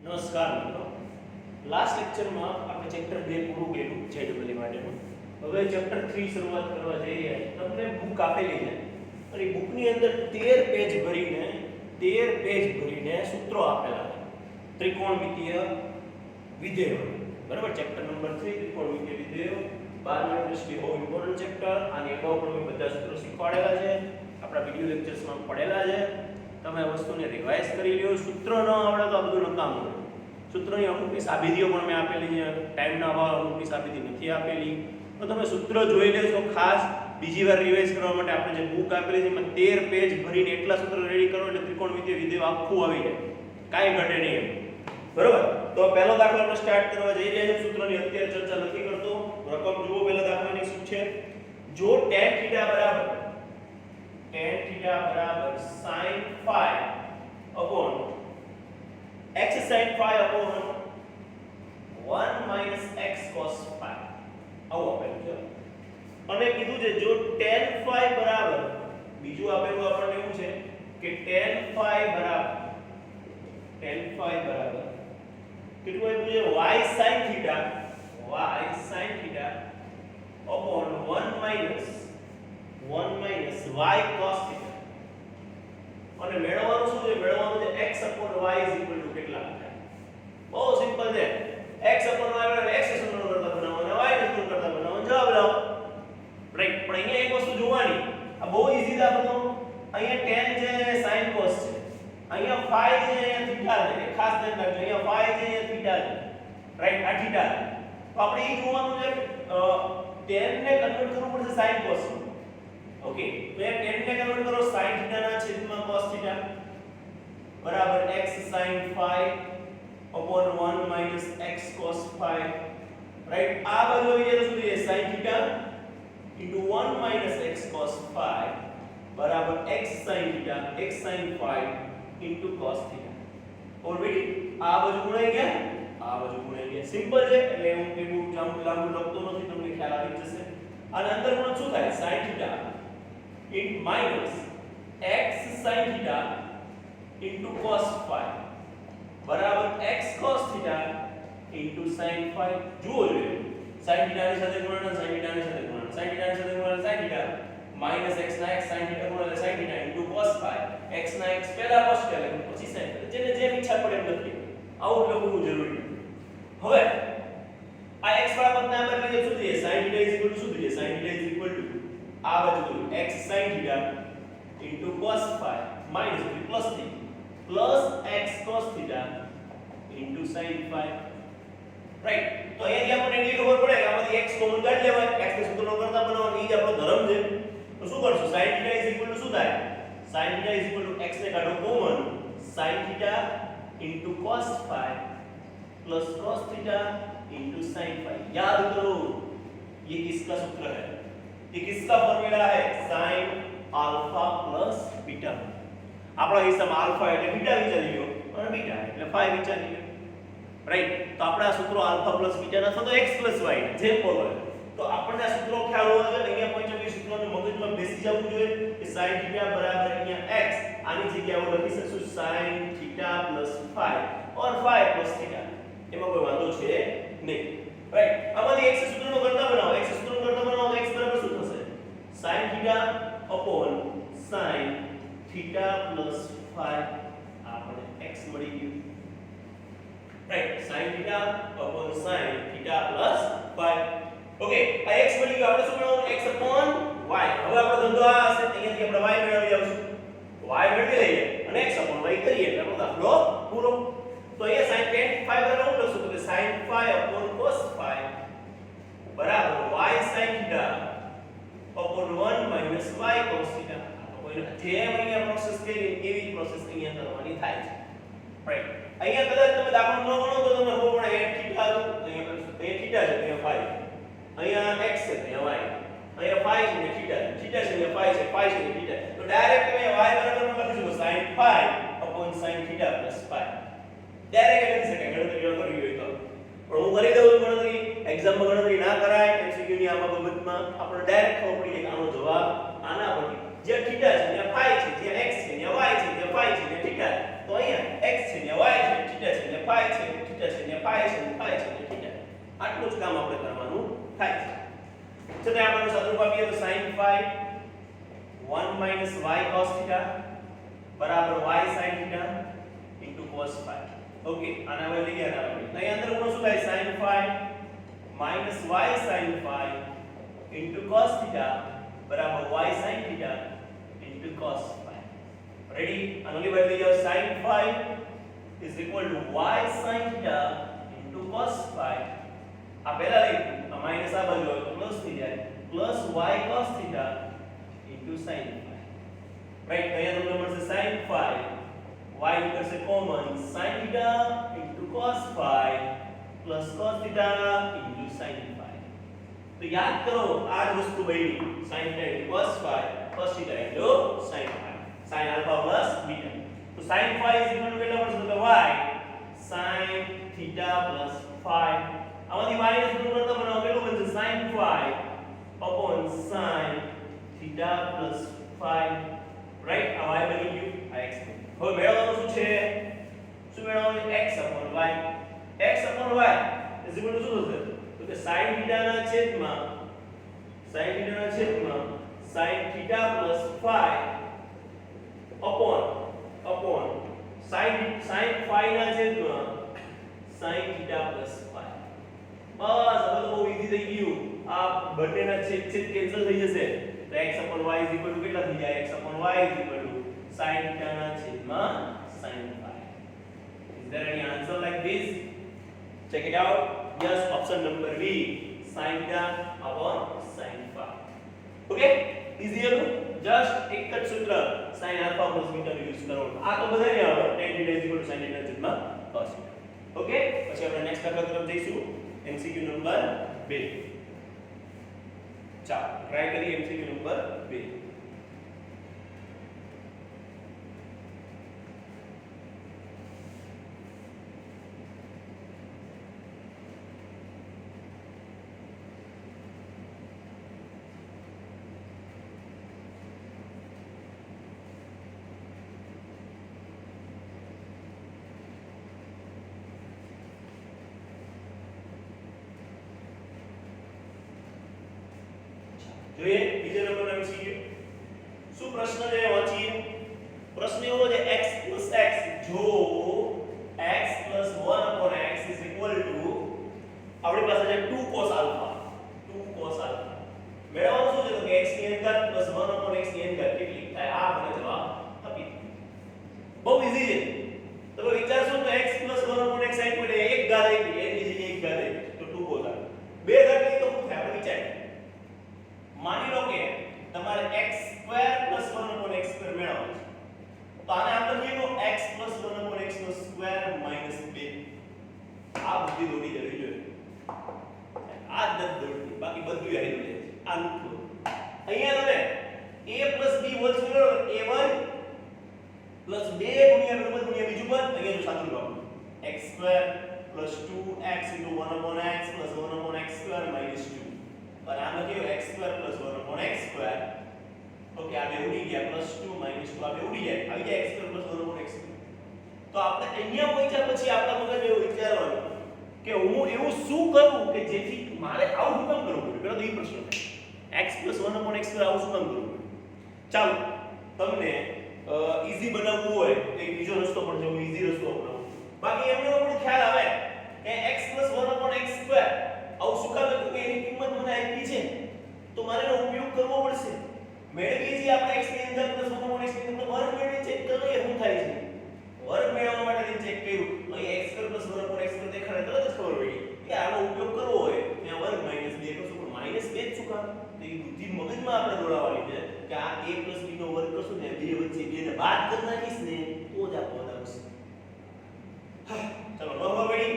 નમસ્કાર મિત્રો, લાસ્ટ લેક્ચરમાં આપણે ચેપ્ટર 2 પૂરું કર્યું જેડબલઈ માટેનું. હવે ચેપ્ટર 3 શરૂઆત કરવા જઈ રહ્યા છીએ. તમને બુક આપેલી છે અને બુકની અંદર 13 પેજ ભરીને સૂત્રો આપેલા છે ત્રિકોણમિતીય વિધેયો. બરાબર, ચેપ્ટર નંબર 3 ત્રિકોણમિતીય વિધેયો 12મી દ્રષ્ટિએ બહુ ઇમ્પોર્ટન્ટ ચેપ્ટર. આની અગાઉ પણ મેં બધા સૂત્રો શીખવાડેલા છે, આપણા વિડિયો લેક્ચર્સમાં પડેલા છે. તમે આ વસ્તુને રિવાઇઝ કરી લ્યો. સૂત્ર ન આવડે તો આ બધું નકામું. સૂત્રની અમુકની સાબિતીઓ પણ મેં આપેલી છે, ટાઈમના અભાવ અમુકની સાબિતી નથી આપેલી. તો તમે સૂત્ર જોઈ લેશો. ખાસ બીજી વાર રિવાઇઝ કરવા માટે આપણે જે બુક આપેલી છે એમાં 13 પેજ ભરીને એટલા સૂત્ર રેડી કરો એટલે ત્રિકોણમિતીય વિધેય આખું આવી જાય, કાંઈ ઘટે નહીં એમ. બરોબર, તો પહેલો દાખલો આપણે સ્ટાર્ટ કરવા જઈ રહ્યા છીએ. સૂત્રની અત્યારે ચર્ચા નથી કરતો. રકમ જુઓ. પહેલા દાખલાની શું છે? જો tan θ બરાબર sin phi upon x sin phi upon 1 minus x cos phi આવું આપેલું છે. અને કીધું છે જો tan phi બરાબર, બીજું આપેલું આપણને એવું છે કે tan phi બરાબર કેટલું આપ્યું છે? y sin theta upon 1 minus y cos theta. અને મેળવવાનું શું છે? મેળવવાનું છે x upon y કેટલા થાય. બહુ સિમ્પલ છે. x upon y બરાબર x ને શૂન્ય કરતા બનાવો અને y ને શૂન્ય કરતા બનાવો, જવાબ લાવો. રાઈટ. પણ અહીંયા એક વસ્તુ જોવાની, આ બહુ ઈઝી દાખલો. અહીંયા tan છે, sin cos છે. અહીંયા phi છે, અહીંયા theta છે. ખાસ ધ્યાન રાખજો. અહીંયા phi છે, અહીંયા theta છે. રાઈટ, આ theta છે. તો આપણે એ જોવાનું છે tan ને કન્વર્ટ કરવું પડશે sin cos માં. ઓકે, તો એ tan ને કન્વર્ટ કરો sin θ ના છેદમાં cos θ બરાબર x sin phi upon 1 minus x cos phi. Right, આ બાજુ આવી જાય તો શું થશે? sin θ into 1 minus x cos phi બરાબર x sin phi into cos θ. Already આ બાજુ ગુણાઈ ગયા, આ બાજુ ગુણાઈ ગયા. સિમ્પલ છે એટલે હું પેલું લાંબુ લખતો નથી, તમને ખ્યાલ આવી જશે. અને અંદર ગુણન શું થાય? sin θ in minus x sin θ into cos phi બરાબર x cos θ into sin phi. જુઓ જોઈએ, sin θ ની સાથે ગુણન, sin θ ની સાથે ગુણન, sin θ ની સાથે ગુણન sin θ minus x ના x sin θ ગુણન sin θ into cos phi. x ના x પહેલા cos θ લખો, પછી sin θ, જેને જેમ ઈચ્છા પડે એમ લખીએ. આવું લખવું જરૂરી. હવે આ x વાળા પદને આપણે લઈએ શું થશે? sin θ શું થશે? sin θ આ બાજુ x sin θ into cos phi minus plus x cos θ into sin phi. Right. તો અહીંયાથી આપણને એ ખબર પડે કે આમાંથી x કોમન કાઢી લેવાય. x ને સૂત્રનો કરતા બનાવવાનો, ઈ જ આપણો ધર્મ છે. તો શું કરશું? sin θ શું થાય? sin θ x ને કાઢો common, sin θ into cos phi plus cos θ into sin phi. याद करो ये किसका सूत्र है? ये किसका फॉर्मूला है? sin alpha plus beta. આપણા હિસાબમાં આલ્ફા એટલે બીટા વિચારી લ્યો અને બીટા એટલે phi વિચારી લ્યો. રાઈટ. તો આપણા સૂત્રો આલ્ફા પ્લસ બીટા ના અથવા તો x પ્લસ y જે બોલો. તો આપણને આ સૂત્રો ખ્યાલ હોવા જોઈએ. અહીંયા પોઈન્ટ ઓફ સૂત્રને મગજમાં બેસી જવું જોઈએ કે sin θ બરાબર અહીંયા x, આની જગ્યાએ હું લખી શકું sin θ plus phi or phi plus θ. એમાં કોઈ વાંધો છે નહીં. રાઈટ. આમાંથી x સૂત્રનો કરતા બનાવો. x સૂત્રનો કરતા બનાવો તો x બરાબર શું થશે? sin θ upon sin θ plus phi. આપણે x મળી ગયું. Right. sin θ upon sin θ plus phi. Okay, આ x મળી ગયું. આપણે શું મેળવવાનું? x upon y. હવે આપણો ધંધો આ હશે, અહીંયાથી આપણે y મેળવી આવશું. y મેળવી લઈએ અને x upon y કરીએ એટલે આપણો દાખલો પૂરો. તો અહીંયા sin tan phi બરાબર શું લખશું? તો sin phi upon cos phi બરાબર y sin θ upon 1 minus y cos θ. જેમ અહીંયા પ્રોસેસ કરી એવી પ્રોસેસ અહીંયા કરવાની થાય છે. રાઈટ. અહીંયા કદાચ તમે દાખલો ન ગણો તો તમને ખબર પડે θ અહીંયા θ છે, અહીંયા phi, અહીંયા x છે, અહીંયા y, અહીંયા phi છે ને θ છે, θ છે ને phi છે, phi છે ને θ. તો ડાયરેક્ટ તમે y બરાબર લખી શકો sin phi upon sin θ plus phi. Direct લખી શકાય ગણતરી કરવી હોય તો. પણ હું કરી દઉં ગણતરી, એક્ઝામમાં ગણતરી ના કરાય, MCQ ની આમાં બાબતમાં આપણે ડાયરેક્ટ ખબર પડી જાય કે આનો જવાબ આના પરથી. જે θ છે ત્યાં phi છે, જ્યાં x છે ત્યાં y છે, જ્યાં phi છે ત્યાં θ. તો અહીંયા x છે ત્યાં y છે, θ છે ત્યાં ફાઈ છે, થીટા છે ને ફાઈ છે ને ફાઈ છે ને થીટા. આટલું જ કામ આપણે કરવાનું થાય છે. ચલો આપણે સદરૂપ આપીએ તો sin phi 1 minus y cos theta બરાબર y sin theta into cos phi. Okay, આને હવે લઈ ગયા આપણે. અહીં અંદર ગુણો શું થાય? sin phi minus y sin phi into cos theta બરાબર y sin theta into cos phi. Ready? આનો ડિવાઇડ લઈ જાઓ. sin phi is equal to y sin theta into cos phi. આ પહેલા લખ્યું, આ માઈનસ આ બાજુ હોય તો પ્લસ થઈ જાય, plus y cos theta into sin phi. Right? અહીંયા તમને મળશે sin phi, y નીકળશે common, sin theta into cos phi plus cos theta into sin phi. તો યાદ કરો આ જ વસ્તુ બની sin theta into cos phi, cos theta into sin phi, sin alpha plus beta. તો sin phi is equal to કેટલા મળશે? તો y sin theta plus phi. આમાંથી y ને શું કરતા બનાવો? કેટલું બનશે? sin phi upon sin theta plus phi. Right? આ y બની ગયું, આ x. હવે મેળવવાનું શું છે? શું મેળવવાનું? x upon y. x upon y is equal to શું થશે? તો કે sin theta ના છેદમાં sin theta plus phi upon sin phi ના છેદમાં sin theta plus phi. બસ હવે તો બહુ ઈઝી થઈ ગયું. આ બંનેના છેદ કેન્સલ થઈ જશે. તો x upon y is equal to કેટલા થઈ જાય? x upon y is equal to sin theta ના છેદમાં sin phi. Is there any answer like this? Check it out. Yes, option number B, sin theta upon sin phi. Okay? Easy હતું. Just એક જ સૂત્ર sin alpha plus beta નો use કરવાનો. આ તો બધાને આવે. tan theta is equal to sin theta છેદમાં cos theta. Okay? પછી આપણે નેક્સ્ટ દાખલા તરફ જઈશું. MCQ number 2. ચાલો ટ્રાય કરીએ MCQ નંબર 2. જોઈએ બીજા નંબરનો MCQ. શું પ્રશ્ન છે વાંચીએ. પ્રશ્ન એવો છે x x જો x 1/x is equal to આપણી પાસે છે 2 cos alpha. મેળવવાનું શું છે? તો કે x ની અંદર 1/x ની અંદર કેટલી થાય? આ મને જવાબ આપી દો. બહુ ઈઝી છે. તમે વિચારશો તો x 1/x આપ્યું એટલે એક ઘાત આપી, એની જગ્યાએ એક ઘાત આપી તો 2 cos alpha. બે ઘાત લઈ તો શું થાય? આપણે વિચારીએ. માની લો કે તમારે x² + 1/x² મેળવવાનું છે. તો આને આપણે કહીએ x + 1/x² - 2. આ બુદ્ધિ દોડી જવી જોઈએ. આ જ નથી દોડતી, બાકી બધું આવી જાય છે. આ નું અહીંયા તમે a + b whole square a1 + 2 ગુણ્યા બરાબર ગુણ્યા બીજું પદ અહીંયા જો સાદું લખો x² + 2x * 1/x + 1/x² - 2. અને આમાં કેવું x² + 1/x². ઓકે, આ બે ઉડી ગયા, +2 - 2 આ બે ઉડી જાય, આવી જાય x² + 1/x². તો આપણે અહીંયા પહોંચ્યા પછી આપણા મગજમાં એવું વિચારવાનું કે હું એવું શું કરું કે જેથી મારે આવું શું કામ કરવું પડે? પેલો તો એ પ્રશ્ન થાય. x + 1/x² આવું શું કામ કરવું પડે? ચાલો તમને ઈઝી બનાવવું હોય તો એક બીજો રસ્તો પણ છે, હું ઈઝી રસ્તો અપનાવું. બાકી એમને પણ ખ્યાલ આવે કે x + 1/x² આવું શું કામ હતું કે એની કિંમત મને આપી છે તો મારે એનો ઉપયોગ કરવો પડશે. મેળવીએ છીએ આપણે x ની અંદર + 1/x ની અંદર વર્ગ મેળવીએ ચેક કરીએ શું થાય છે. વર્ગ મેળવવા માટે ચેક કર્યું, અહીં x² + 1/x² દેખાડે તરત જ ખબર પડી કે આનો ઉપયોગ કરવો હોય ત્યાં વર્ગ -2 કરશું. પણ -2 જ શું કામ? તો એ બુદ્ધિ મગજમાં આપણે દોડાવવાની છે કે આ a + b નો વર્ગ કરશું ને બે વચ્ચે બેને બાદ કરી નાખીશ ને તો જ આ પદ આવશે. ચલો નંબર પડી.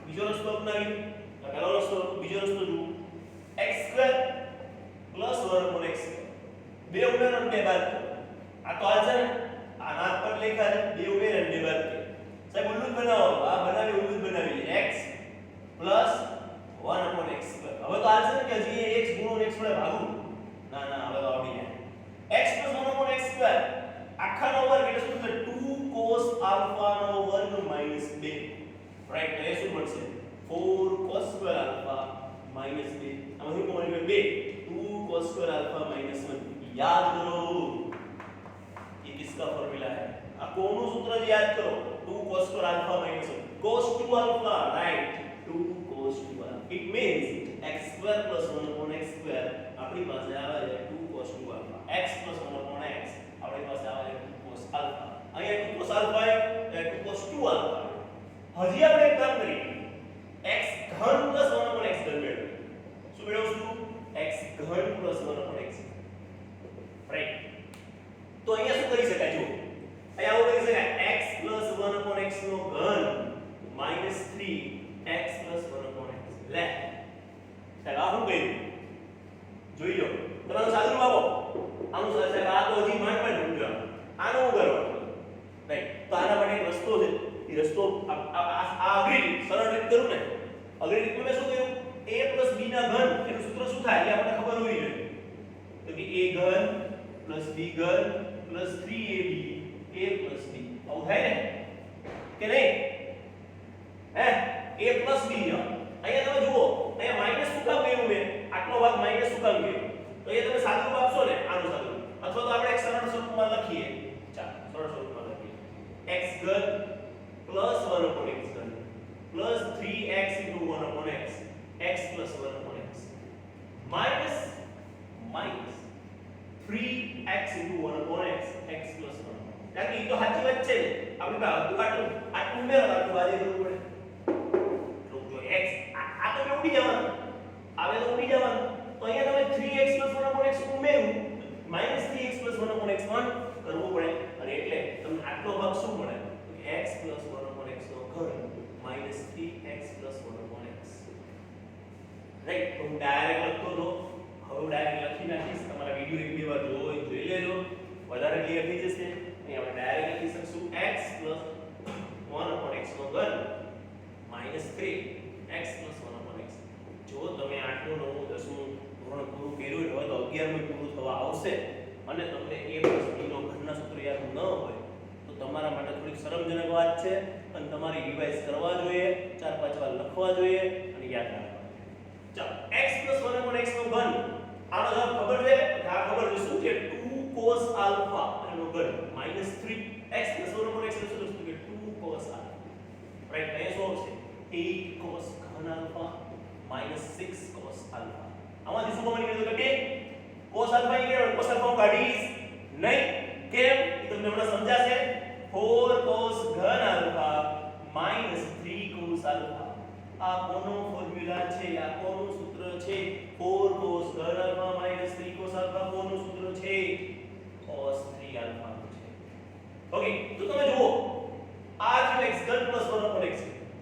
બીજો રસ્તો અપનાવી. પહેલો રસ્તો, બીજો રસ્તો જુઓ. x² + 1/x². બે ઉમેરો ને બે બાદ કરો. આ તો આ છે ને આ નાત પર લખ્યા છે, બે ઉમેરો ને બે બાદ કરો. સાહેબ ઉલ્લું બનાવો. આ બનાવી ઉલ્લું બનાવી x + 1/x². હવે તો આ છે ને કે હજી x ગુણો x વડે ભાગું. ના ના, હવે તો આવડી જાય. x + 1/x² આખાનો વર્ગ એટલે શું થશે? 2 cos alpha નો વર્ગ -2. રાઈટ તો એ શું મળશે 4 cos સ્ક્વેર આલ્ફા માઈનસ 2 આમાં શું મળી ગયું 2 cos સ્ક્વેર આલ્ફા માઈનસ 1 याद करो ये किसका फॉर्मूला है आ कौन सूत्र है याद करो 2 cos square alpha minus 1 cos 2 alpha right 2 cos 2 alpha it means x square plus 1 upon x square આપણી પાસે આવે છે 2 cos 2 alpha x plus 1 upon x આપણી પાસે આવે છે 2 cos अल्फा અહીંયા 2 cos अल्फा है 2 cos 2 अल्फा હજી આપણે એક કામ કરીએ x ઘન plus 1 upon x ઘન મેળવો શું મેળવશું x ઘન plus 1 upon x રાઈટ તો અહીંયા શું કરી શકાય જો અહીંયા આવું કરી શકાય x 1 upon x નો ઘન -3 x 1 upon x લે સાહેબ આ શું કર્યું જોઈ લો તમારું સાદું બાબો આનું સાહેબ આ તો હજી માંડ સમજો આનું શું કરો રાઈટ તો આના માટે એક રસ્તો છે એ રસ્તો આ અઘરી સરળ રીત કરું ને અઘરી રીતમાં મેં શું કર્યું a b ના ઘન એનું સૂત્ર શું થાય એ આપણને ખબર હોવી જોઈએ તો કે a ઘન b ઘન 3ab a plus b આવું થાય ને કે નહીં હે a plus b અહીંયા તમે જુઓ અહીંયા માઈનસ શું કામ કર્યું મેં આટલો ભાગ માઈનસ શું કામ કર્યો તો એ તમે સાદું રૂપ આપશો ને આનું સાદું અથવા તો આપણે એક સરળ સ્વરૂપમાં લખીએ ચાલો સરળ સ્વરૂપમાં લખીએ x ઘન plus 1 upon x ઘન plus 3x into 1 upon x x plus 1 upon x minus 3x into 1 upon x x plus 1 કારણ કે એ તો સાચી વાત છે ને આપણે આટલું ઉમેરો આટલું બાજુ કરવું પડે તો x આ તો ઉડી જવાનું આવે તો ઉડી જવાનું તો અહીંયા તમે 3x 1 upon x ઉમેર્યું -3x 1 upon x 1 કરવું પડે અને એટલે તમને આટલો ભાગ શું મળે x 1 upon x નો ઘન -3x 1 upon x રાઈટ તો હું ડાયરેક્ટ લખતો તો હવે ડાયરેક્ટ લખી નાખીશ તમારા વિડિયો એક બે વાર જોઈ લેજો વધારે ક્લિયર થઈ જશે અહીં આપણે ડાયરેક્ટ લખી શકશું x 1 upon x નો ઘન -3x 1 upon x જો તમે 8નું 9નું 10નું ધોરણ પૂરું કર્યું હોય તો 11મું પૂરું થવા આવશે અને તમને a b નો ઘનના સૂત્ર યાદ ન હોય તો તમારા માટે થોડીક શરમજનક વાત છે અને તમારે રિવાઇઝ કરવા જોઈએ 4-5 વાર લખવા જોઈએ અને યાદ રાખવા ચાલો x 1 upon x નો ઘન આનો જવાબ ખબર છે આ ખબર છે શું છે 2 cos alpha એનો ઘન -3x 1 upon x નું સૂત્ર કે 2 cos alpha રાઈટ એ શું આવશે 8 cos ઘન alpha -6 cos alpha આમાંથી શું કોમન નીકળે તો કે cos alpha નીકળે cos alpha કાઢીશ નહીં કેમ એ તમને હમણાં સમજાશે 4 cos ઘન alpha -3 cos alpha આ કોનો ફોર્મ્યુલા છે આ કોનું સૂત્ર છે 4 cos ઘન alpha -3 cos alpha કોનું સૂત્ર છે cos 3 alpha નું છે ઓકે તો તમે જુઓ આ જો x ઘન + 1 upon x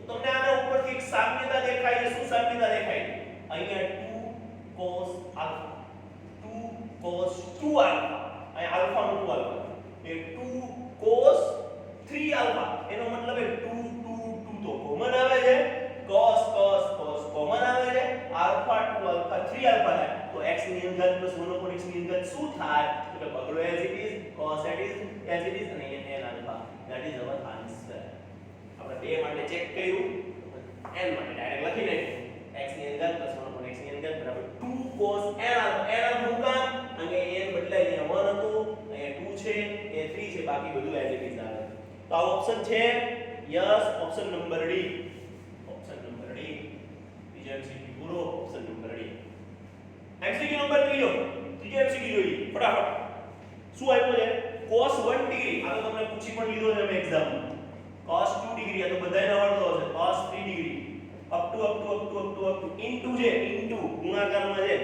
તો તમને આના ઉપરથી એક સામ્યતા દેખાય છે શું સામ્યતા દેખાય અહીંયા 2 cos alpha 2 cos 2 alpha અહીંયા alpha નું 2 alpha એ 2 cos 3 alpha એનો મતલબ એ 2 તો કોમન આવે છે cos કોમન આવે છે alpha 2 alpha 3 alpha થાય તો x ની અંદર + 1 upon x ની અંદર શું થાય તો કે બગડો as it is cos as it is અને n alpha that is our answer આપણે બે માટે ચેક કર્યું n માટે ડાયરેક્ટ લખી નાખ્યું x ની અંદર + 1 upon x ની અંદર બરાબર 2 cos n alpha નું કામ અને n બદલાઈ અહીંયા 1 હતું અહીંયા 2 છે એ 3 છે બાકી બધું as it is આવે તો આ ઓપ્શન છે યસ ઓપ્શન નંબર ડી બીજો એમસીક્યુ પૂરો option number D MCQ number ત્રીજો એમસીક્યુ જોઈએ ફટાફટ શું આપ્યું છે cos 1 ડિગ્રી આ તો તમને પૂછી પણ લીધો છે અમે એક્ઝામમાં cos 2 ડિગ્રી આ તો બધાયને આવડતો હશે cos 3 degree up to into છે ઇન્ટુ ગુણાકારમાં છે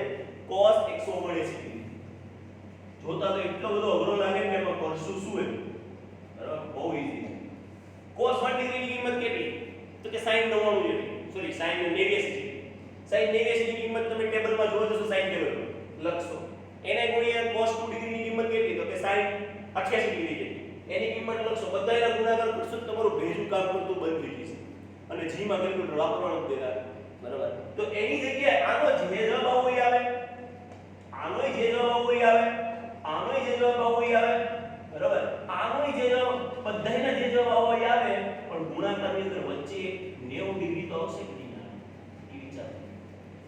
cos 180 ડિગ્રી જોતા તો એટલો બધો અઘરો લાગે ને એમાં કરશું શું એ બરાબર બહુ ઈઝી cos 1 ડિગ્રીની કિંમત કેટલી તો કે sin 99 જેટલી સોરી sin 89 sin 89 ની કિંમત તમે ટેબલમાં જોવો તો sin ટેબલ લખશો એને ગુણ્યા cos 2 ડિગ્રીની કિંમત કેટલી તો કે sin 88 ડિગ્રી જેટલી એની કિંમત લખશો બધાયના ગુણાકાર કરશો તો તમારું ભેજું કામ કરતું બંધ થઈ જશે અને જી માં કેલ્ક્યુલેટર વાપરવાનું દેખાય બરાબર તો એની જગ્યાએ આનો જે જવાબ આવો ઈ આવે આનોય જે જવાબ આવો ઈ આવે આનોય જે જવાબ આવો ઈ આવે બરાબર આનોય જે જવાબ બધાયના જે જવાબ આવો ઈ આવે પણ ગુણાકારની અંદર વચ્ચે 90 તો આવશે કે નહીં આવે એ વિચાર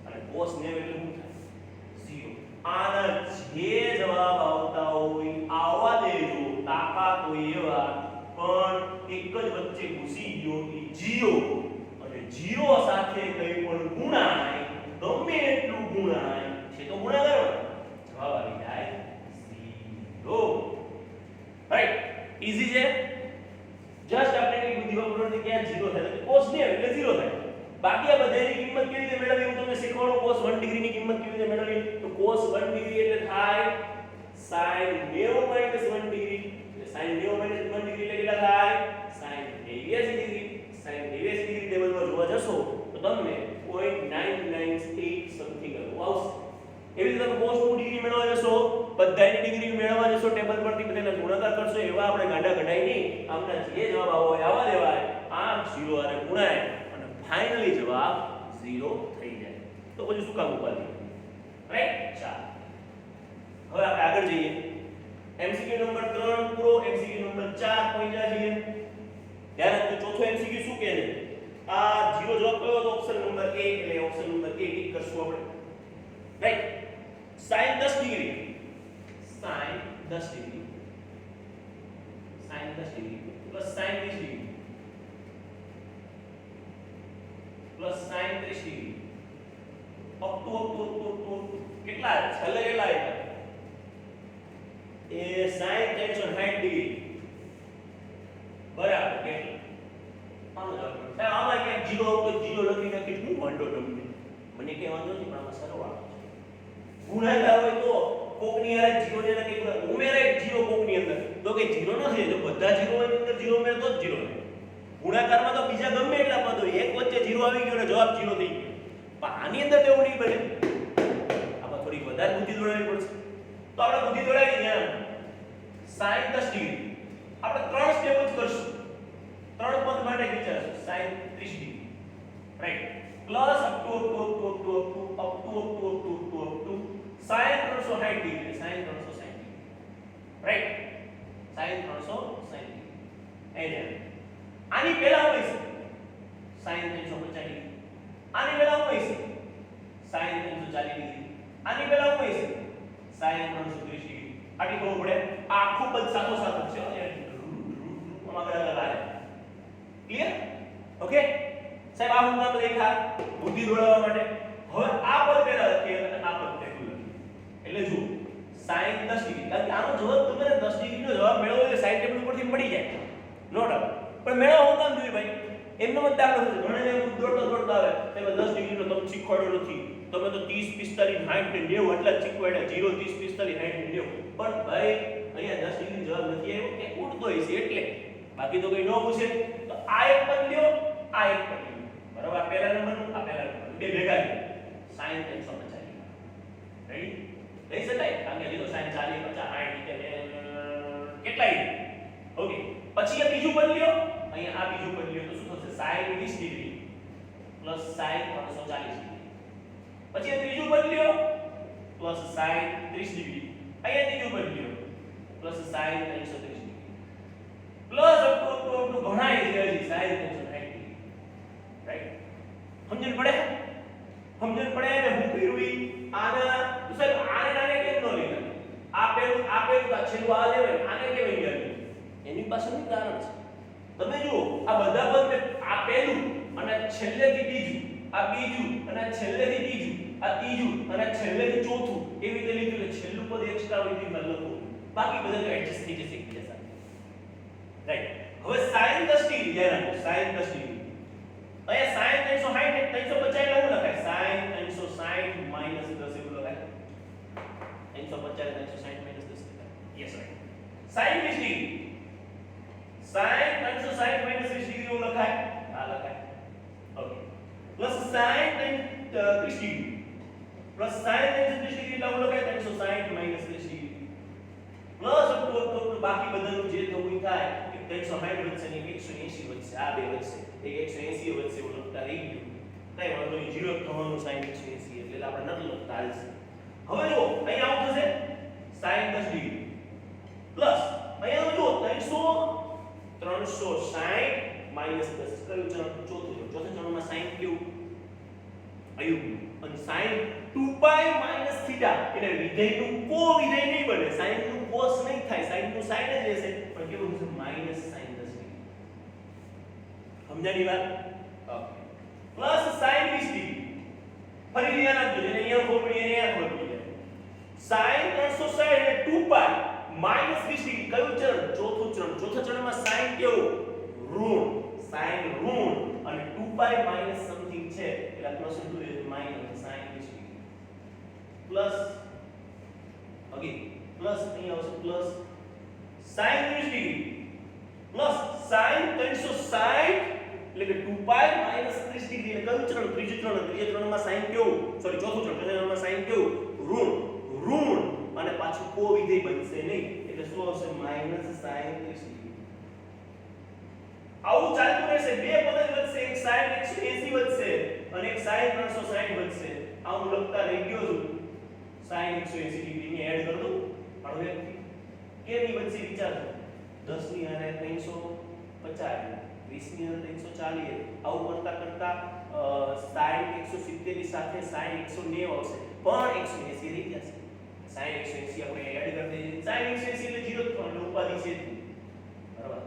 અને cos 90 એટલે શું થાય 0 આના જે જવાબ આવતા હોય આવવા દેજો તાકાત હોય એવા પણ એક જ વચ્ચે ઘૂસી ગયો એ 0 અને 0 સાથે કંઈ પણ ગુણાય ગમે એટલું ગુણાય છે તો ગુણાકાર જવાબ આવી જાય 0 રાઈટ ઈઝી છે જસ્ટ આપણે કઈ બુદ્ધિ વાપરવાની કે 0 થાય તો cos 90 એટલે 0 થાય બાકી આ બધાની કિંમત કેવી રીતે મેળવવી હું તમને શીખવાડું cos 1 ડિગ્રી ની કિંમત કેવી રીતે મેળવવી તો cos 1 ડિગ્રી એટલે થાય sin 90 - 1 ડિગ્રી sin 90 - 1 ડિગ્રી એટલે કેટલા થાય sin 89 ડિગ્રી sin 89 ડિગ્રી ટેબલમાં જોવા જશો તો તમને 0.998 સમથિંગ આવશે એવી રીતે તમે cos 2 ડિગ્રી મેળવવા જશો બધાની ડિગ્રી મેળવવા જશો ટેબલ પરથી બધાને ગુણાકાર કરશો એવા આપણે ગાંડા ગઢાઈ નહીં આમના જે જવાબ આવવા દેવાય આ 0 આને ગુણાય અને ફાઇનલી જવાબ 0 થઈ જાય તો પછી શું કામ ઉપાડી રાઈટ ચાલો હવે આપણે આગળ જઈએ MCQ નંબર 3 પૂરો MCQ નંબર 4 પહોંચ્યા છીએ ધ્યાન રાખજો ચોથો MCQ શું કહે છે આ 0 જવાબ કયો તો ઓપ્શન નંબર 1 એટલે ઓપ્શન નંબર 1 ટિક કરશું આપણે right sin 10 degree sin 10 degree sin 10 degree plus sin 20 degree plus sin 30 degree up to કેટલા છેલ્લે કેટલા આવ્યા એ sin 360 ડિગ્રી બરાબર કેટલા આનો જવાબ આમાં કે 0 તો 0 લખીને કેટલું વાંધો તમને મને કે વાંધો નથી પણ આમાં સરવાળો છે ગુણાકાર હોય તો કોકની હારે 0 ને કે ઉમેરાય 0 કોકની અંદર તો કે 0 નથી જો બધા 0 હોય ની અંદર 0 ઉમેર તો જ 0 થાય ગુણાકારમાં તો બીજા ગમે એટલા પદ હોય એક વચ્ચે 0 આવી ગયો ને જવાબ 0 થઈ ગયો પણ આની અંદર તો એવું નહીં બને આમાં થોડી વધારે બુદ્ધિ દોડાવવી પડશે તો આપણે બુદ્ધિ દોડાવી ધ્યાન sin 10 ડિગ્રી આપણે ત્રણ સ્ટેપ જ કરશું ત્રણ પદ માટે વિચારશું sin 30 degree right plus up two sin 360 degree sin 360 right sin 360 એને આની પહેલા હોય છે sin 350 ડિગ્રી આની પહેલા હોય છે sin 340 ડિગ્રી આની પહેલા હોય છે sin 330 ડિગ્રી આટલી ખબર પડે આખું પદ સાથો સાથ છે આમાં બધા લાગે ક્લિયર ઓકે સાહેબ આ હું તમને દેખા બુદ્ધિ દોડાવવા માટે હવે આ પદ પહેલા લખીએ અને આ પદ પહેલું લખીએ એટલે જો sin 10 ડિગ્રી કારણ કે આનો જવાબ તમને 10 ડિગ્રીનો જવાબ મેળવવો એટલે સાઈડ ટેબલ ઉપરથી મળી જાય નો ડાઉટ પણ મેળવવા હું કામ જોઈએ ભાઈ એમનો મત દાખલો છે ઘણા ને દોડતા આવે તમે 10 ડિગ્રીનો તમે શીખવાડ્યો નથી તમે તો 30 45 60 ને 90 એટલા જ શીખવાડ્યા 0 30 45 60 ને 90 પણ ભાઈ અહીંયા 10 ડિગ્રી જવાબ નથી આવ્યો કે ઉડતો હશે એટલે બાકી તો કઈ ન પૂછે તો આ એક પદ લ્યો આ એક પદ લ્યો બરાબર આ પહેલા નંબરનું આ પહેલા નંબર બે ભેગા લ્યો sin 350 રેડી લઈ શકાય કારણ કે લીધો sin 40 50 60 કેટલા ઓકે પછી આ બીજું પદ લ્યો અહીંયા આ બીજું પદ લ્યો તો શું થશે sin 20 degree plus sin 340 degree પછી આ ત્રીજું પદ લ્યો પ્લસ sin 30 ડિગ્રી અહીંયા ત્રીજું પદ લ્યો plus sin 330 degree plus up two ઘણા છે હજી sin 360 ડિગ્રી રાઈટ સમજણ પડે ને હું કર્યું આના તો સાહેબ આને કેમ ન લેતા આ પેલું આ છેલ્લું આ લેવાય આને કેમ ગયા એની પાછળનું કારણ છે તમે જુઓ આ બધા પદ આ પહેલું અને છેલ્લેથી બીજું આ બીજું અને છેલ્લેથી ત્રીજું આ ત્રીજું અને છેલ્લેથી ચોથું એવી રીતે લીધું એટલે છેલ્લું પદ એક્સ્ટ્રા હોય તો લખો બાકી બધા તો એડજસ્ટ થઈ જશે એકબીજા સાથે રાઈટ હવે sin 10 ડિગ્રી ધ્યાન રાખો sin 10 ડિગ્રી અહીંયા sin 360 350 એટલે શું લખાય sin 360 minus 10 એવું લખાય 350 360 minus 10 લખાય yes right sin 20 degree sin 360 minus 20 degree એવું લખાય આ લખાય okay plus sin 30 degree plus sin 330 degree એટલે એવું લખાય 360 minus 30 degree plus up two બાકી બધાનું જે થવું થાય 360 વધશે ને 180 વધશે આ બે વધશે એક 180 વધશે એવું લખતા રહી ગયું કઈ વાંધો નહીં 0 થવાનું sin 180 એટલે આપણે નથી લખતા હાલશે હવે જો અહીંયા આવું થશે sin 10 ડિગ્રી પ્લસ અહીંયા જો 360 minus 10 કયું ચરણ ચોથું ચરણમાં sin આયુગ્મ અને sin 2π - θ એટલે વિધેયનું કો વિધેય નહીં બને, sin નું cos નહીં થાય, sin નું sin જ રહેશે પણ કેવું થશે માઈનસ sin 10 ડિગ્રી. સમજાણી વાત? ઓકે પ્લસ sin 20 ડિગ્રી ફરી ધ્યાન આપજો, જેને અહીંયા ખબર પડી એને અહીંયા ખબર પડી જાય. sin 360 એટલે 2π માઈનસ 20 ડિગ્રી કયું ચરણ? ચોથું ચરણ. ચોથા ચરણમાં sin કેવું? ઋણ. sin ઋણ અને 2π માઈનસ સમથિંગ છે એટલે પ્લસ શું થશે? Minus sin 20 degree plus okay plus અહીંયા આવશે plus sin 30 degree plus sin 360 એટલે કે 2π માઈનસ 30 ડિગ્રી એટલે કયું ચરણ? ત્રીજું ચરણ. ત્રીજા ચરણમાં sin કેવું? સોરી ચોથું ચરણ. ચોથા ચરણમાં sin કેવું? ઋણ. ઋણ અને પાછું કો વિધેય બનશે નહીં એટલે શું આવશે? Minus sin 30 degree. આવું ચાલતું રહેશે. બે પદ વધશે, એક sin 180 વધશે અને એક sin 360 વધશે. આ હું લખતા રહી ગયો છું. sin 180 ડિગ્રી ને એડ કર દઉં. હવે કેવી વધશે વિચારજો. 10 ની અને 350, 20 ની અને 340. આવું કરતા કરતા sin 170 ની સાથે sin 190 આવશે પણ 180 રહી જશે. sin 180 આપણે એડ કરી દઈએ. sin 180 એટલે 0 એટલે ઉપાધિ છે બરાબર.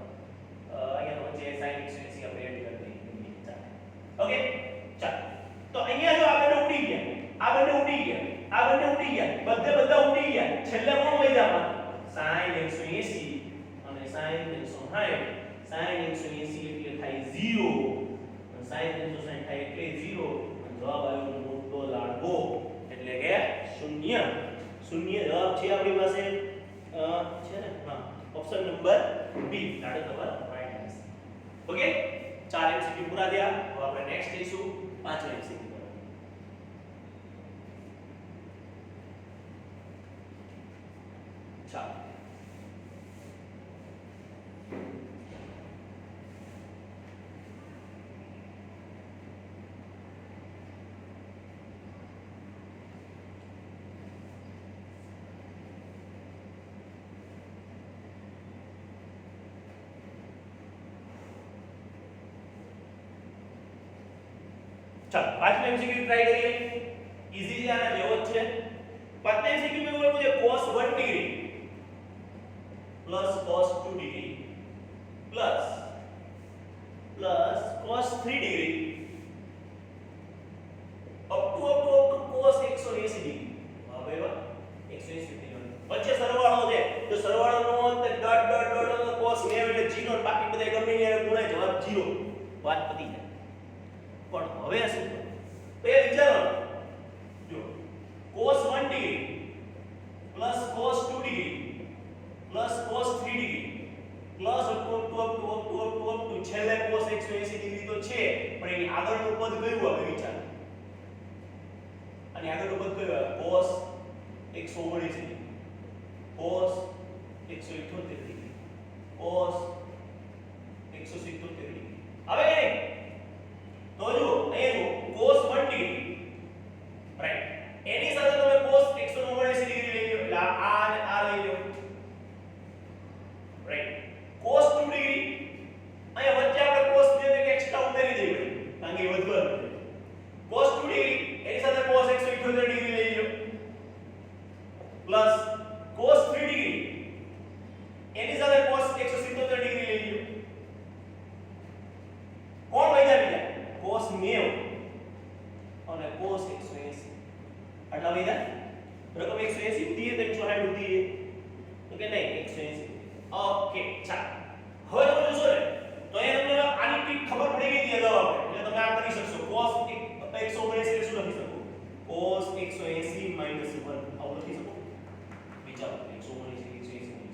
અહીંયા વચ્ચે sin 180 આપણે એડ કરી દઈએ. ચાલો ઓકે ચાલો. તો અહીંયા જો આ બંને ઉડી ગયા, આ બંને ઉડી ગયા, આ બંને ઉડી ગયા, બધા ઉડી ગયા. છેલ્લે કોણ વધ્યા? sin 180 અને sin 360. sin 180 એટલે થાય 0 અને sin 360 થાય એટલે 0 અને જવાબ આવ્યો મોટો લાડવો એટલે કે 0. 0 જવાબ છે આપણી પાસે છે ને? હા ઓપ્શન નંબર બી લાડો તમારો રાઈટ આન્સર. ઓકે 4 MCQ પૂરા થયા. હવે આપણે નેક્સ્ટ જઈશું 5 MCQ. ચાલો ચાલો 5 MCQ ટ્રાય કરીએ. ઈઝી છે, આના જેવો જ છે. 5 MCQ में बोले मुझे cos 1 degree plus cos 2 degree plus cos 3 degree up to cos 180 degree. वाह भाई वाह 180 डिग्री. વચ્ચે સરવાળો છે તો સરવાળો નો હોય તો ડોટ cos 9 એટલે 0 બાકી બધા ગમે ત્યારે ગુણાય જવાબ 0. વાત પતી જાય. પણ હવે શું તો એ વિચારો જો cos 1 degree plus cos 2 degree plus cos 3 degree plus up to છેલ્લે cos 180 ડિગ્રી તો છે પણ એની આગળનું પદ કયું આવે વિચાર. અને આગળનું પદ કયું આવે? cos 180 degree cos 178 degree cos 177 degree. હવે તો જો અહીંયા cos 1 ડિગ્રી રાઈટ એની સાથે તમે cos 179 ડિગ્રી લઈ લો એટલે આ અને આ લઈ લો રાઈટ. cos 2 ડિગ્રી અહીંયા વચ્ચે આપણે cos ને એક એક્સ્ટ્રા ઉમેરી દઈએ કારણ કે વધવા છે. cos 2 ડિગ્રી એની સાથે cos 178 ડિગ્રી લઈ લો પ્લસ cos 3 ડિગ્રી એની સાથે cos 177 ડિગ્રી લઈ લો. કોણ વધ્યા બીજા? cos 90 અને cos 180 આટલા વધ્યા. રકમ 180 ઉઠી તો 160 ઉઠી તો કે નહીં 180. ઓકે ચાલો હવે તમે જોશો ને તો એ તમને આની કી ખબર પડી ગઈ હતી અગાઉ આપણે એટલે તમે આ કરી શકશો. cos 179 એટલે શું લખી શકો? cos 180 - 1 આવું લખી શકો. વિચારો 179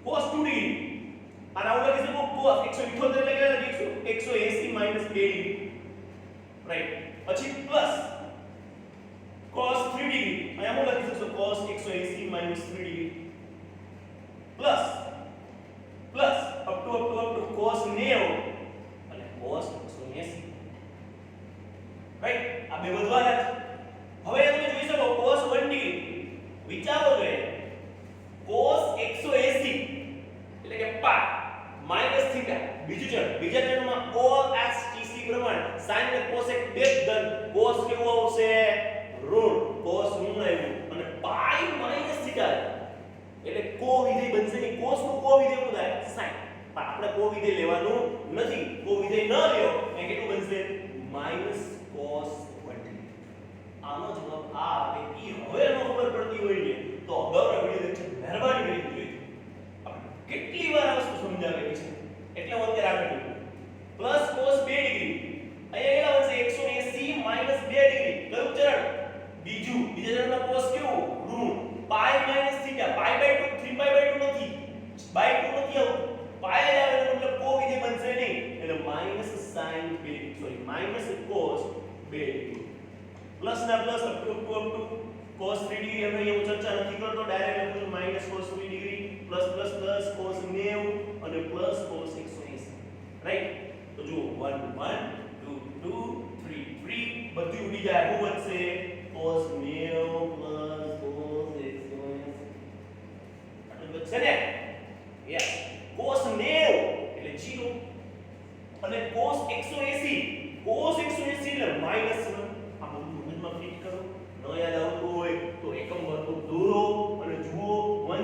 cos 2 ડિગ્રી અને આવું લખી શકો cos 178 એટલે કે 180 - 2 ડિગ્રી રાઈટ. પછી પ્લસ cos 3 ડિગ્રી અહીંયા હું લખી શકશો cos 180 - 3 degree plus up to cos 90 અને cos 180 રાઈટ. આ બે વધવાના છે. હવે તમે જોઈ શકો cos 1 ડિગ્રી વિચારો જોઈએ cos 180 એટલે કે પાઈ માઈનસ થીટા બીજું ચરણ. બીજા ચરણમાં cos TC પ્રમાણે sin અને cosec બે ધન cos કેવું આવશે ઋણ cos ઋણ આવ્યું અને પાઈ માઈનસ થીટા એટલે કો વિધેય બનશે ને cos નું કો વિધેય શું થાય sin પણ આપણે કો વિધેય લેવાનું નથી કો વિધેય ન લ્યો એ કેટલું બનશે માઈનસ cos 20 આનો જવાબ આ આવે ઈ હવે ન ખબર પડતી હોય ને તો અગાઉના વિડિયો લેક્ચર મહેરબાની કરી જોઈ આપણે કેટલી વાર આ વસ્તુ સમજાવેલી છે એટલે હું અત્યારે આગળ પ્લસ cos 2 ડિગ્રી અહીંયા કેટલા બનશે 180 2 ડિગ્રી કયું ચરણ બીજા ચરણમાં cos કેવું ઋણ pi minus theta pi by 2 3 pi by 2 નથી બાય 2 નથી આવતું પાઈ જ આવે એટલે મતલબ કો વિધેય બનશે નહીં એટલે minus sin 2 sorry minus cos 2 degree plus ના plus up to cos 3 degree હવે હું ચર્ચા નથી કરતો ડાયરેક્ટ લખું minus cos 3 degree plus plus plus cos 90 અને પ્લસ cos 180 રાઈટ તો જુઓ 1 1 2 2 3 3 બધું ઉડી જાય શું બનશે cos 90 પ્લસ cos 180 આટલું બચશે ને યસ cos 90 એટલે 0 અને cos 180 એટલે માઈનસ 1 આ બધું મગજમાં ફિટ કરો ન યાદ આવતું હોય તો એકમ વર્તુળ દોરો અને જુઓ 10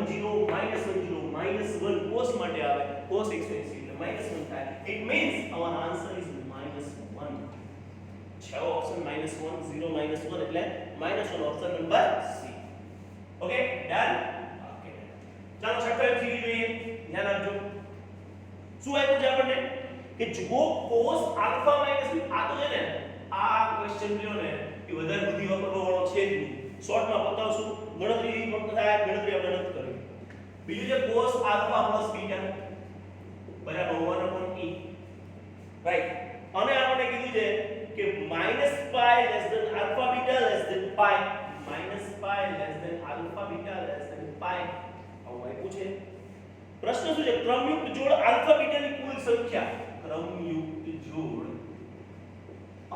-1 cos માટે આવે cos 180 એટલે -1 થાય it means our answer is -1 છે ઓપ્શન -1 0 -1 એટલે -1 option number C okay done okay ચાલો છઠ્ઠો એમસીક્યુ જોઈએ ધ્યાન આપજો શું આપ્યું છે આપણને કે જો cos આલ્ફા માઈનસ આ તો છે ને આ ક્વેશ્ચન લ્યો ને એ વધારે બુદ્ધિ વાપરવા વાળો છે જ નહીં શોર્ટમાં બતાવશું ગણતરી ફક્ત થાય ગણતરી આપણે નથી કરવી બીજું છે cos આલ્ફા પ્લસ બીટા બરાબર 1/e રાઈટ અને આપણે કીધું છે કે -pi less than alpha beta less than pi -pi less than alpha beta less than pi આવું આપ્યું છે પ્રશ્ન શું છે ક્રમયુક્ત જોડ આલ્ફા બીટા ની કુલ સંખ્યા ક્રમયુક્ત જોડ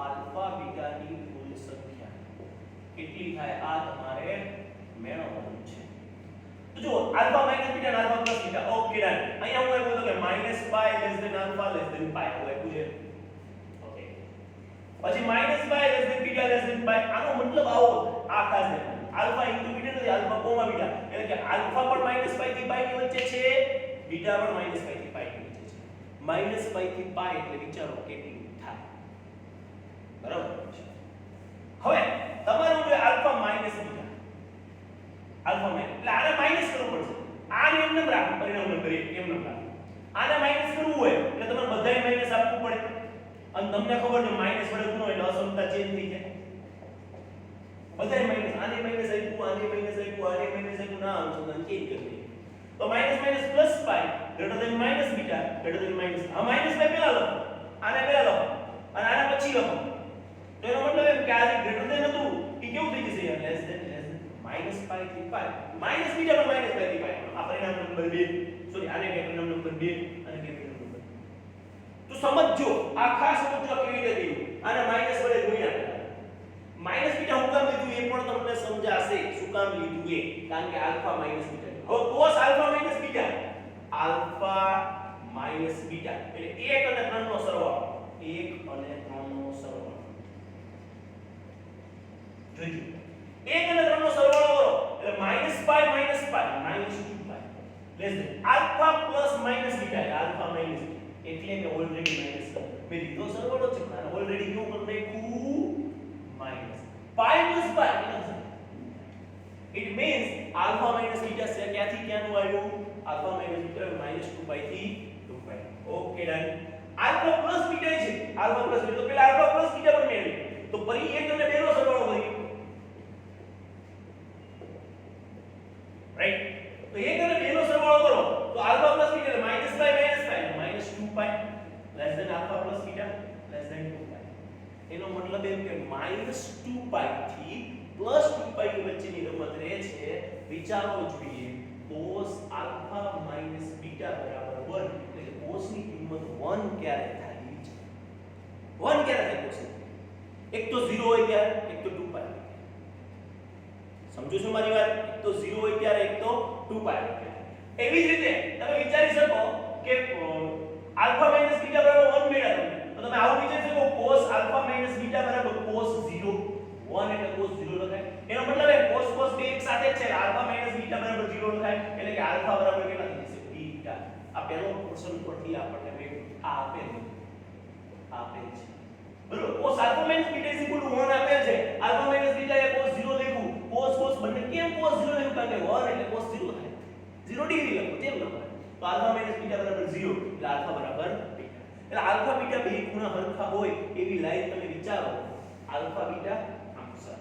આલ્ફા બીટા ની કુલ સંખ્યા કેટલી થાય આ તમારે મેળવવાનું છે તો જો આલ્ફા માઈનસ બીટા અને alpha plus beta okay done અહીંયા હું એવું તો કે -pi less than alpha less than pi આવું આપ્યું છે ઓકે પછી -pi less than beta less than pi આનો મતલબ આવો આ ખાસ છે આલ્ફા ઇન્ટુ બીટા નથી આલ્ફા કોમા બીટા એટલે કે આલ્ફા પણ -pi થી pi ની વચ્ચે છે બીટા પણ -pi થી pi ની વચ્ચે છે -pi થી pi એટલે વિચારો કેટલું થાય બરાબર હવે તમારું જો alpha minus beta alpha minus એટલે આને માઈનસ કરવું પડશે આને એમને રાખો પરિણામ નંબર 1 એમને રાખો આને માઈનસ કરવું હોય એટલે તમારે બધાય માઈનસ આપવું પડે અને તમને ખબર છે માઈનસ વડે ગુણો એટલે અસમતા ચેન્જ થઈ જાય બધાય માઈનસ આને માઈનસ આપ્યું આને માઈનસ આપ્યું આને માઈનસ આપ્યું ના અસમતા ચેન્જ કરી દે તો minus minus plus pi greater than minus beta greater than minus આ માઈનસ પાઈ પહેલા લખો આને પહેલા લખો અને આને પછી લખો તો એનો મતલબ એમ કે આ જે ગ્રેટર ધેન હતું એ કેવું થઈ જશે યાર લેસ ધેન -pi થી pi માઈનસ બીટા પણ -pi થી pi આ પરિણામ નંબર 2 સોરી આને કે પરિણામ નંબર 2 અને કે પરિણામ નંબર તો સમજજો આ ખાસ સૂત્ર કેવી રીતે કર્યું આને માઈનસ વડે ગુણ્યા માઈનસ બીટા હું કામ લીધું એ પણ તમને સમજાશે શું કામ લીધું એ કારણ કે આલ્ફા માઈનસ બીટા હવે cos alpha minus beta alpha minus beta એટલે 1 અને 3 નો સરવાળો 1 અને 3 નો સરવાળો જોજો 1 અને 3 નો સરવાળો કરો એટલે -pi -2pi less than alpha plus minus beta alpha minus એટલે મેં ઓલરેડી માઈનસ મેં લીધો સરવાળો છે પણ ઓલરેડી કેવું કરી નાખ્યું minus pi plus pi it means alpha minus beta से ક્યાંથી ક્યાંનું આવ્યું alpha minus beta -2pi થી 2pi okay done alpha plus beta છે alpha plus beta તો પેલા alpha plus beta પર મેળવી તો ફરી 1 અને 2 નો સરવાળો કરી રાઈટ તો 1 અને 2 નો સરવાળો કરો તો alpha plus beta એટલે -pi -2pi less than alpha plus beta less than 2pi એનો મતલબ એમ કે -2pi થી +2pi ની વચ્ચેની રમત રહે છે વિચારવો જોઈએ cos આલ્ફા માઈનસ બીટા બરાબર 1 એટલે કે cos ની કિંમત 1 ક્યારે થાય છે 1 ક્યારે થાય cos એક તો 0 હોય ત્યારે એક તો 2pi સમજો છો મારી વાત એક તો 0 હોય ત્યારે એક તો 2pi એવી જ રીતે તમે વિચારી શકો કે આલ્ફા માઈનસ બીટા બરાબર 1 મેળવ્યા તો તમે આવું વિચારી શકો cos આલ્ફા માઈનસ બીટા બરાબર cos 0 1 એટલે cos 0 લખાય એનો મતલબ એ cos બે એક સાથે જ છે આલ્ફા માઈનસ બીટા બરાબર 0 લખાય એટલે કે આલ્ફા બરાબર કેટલા થઈ જશે બીટા આ પહેલો પોર્શન પરથી આપણને બે આ આપેલ છે બરોબર cos alpha minus beta is equal to 1 આપેલ છે આલ્ફા માઈનસ બીટા એ cos 0 લખ્યું cos બંને કેમ cos 0 લખ્યું કારણ કે 1 એટલે cos 0 થાય 0 ડિગ્રી લખો તેમ લખો તો આલ્ફા માઈનસ બીટા બરાબર 0 એટલે આલ્ફા બરાબર બીટા એટલે આલ્ફા બીટા બે ખૂણા હરખા હોય એવી લાઈન તમે વિચારો આલ્ફા બીટા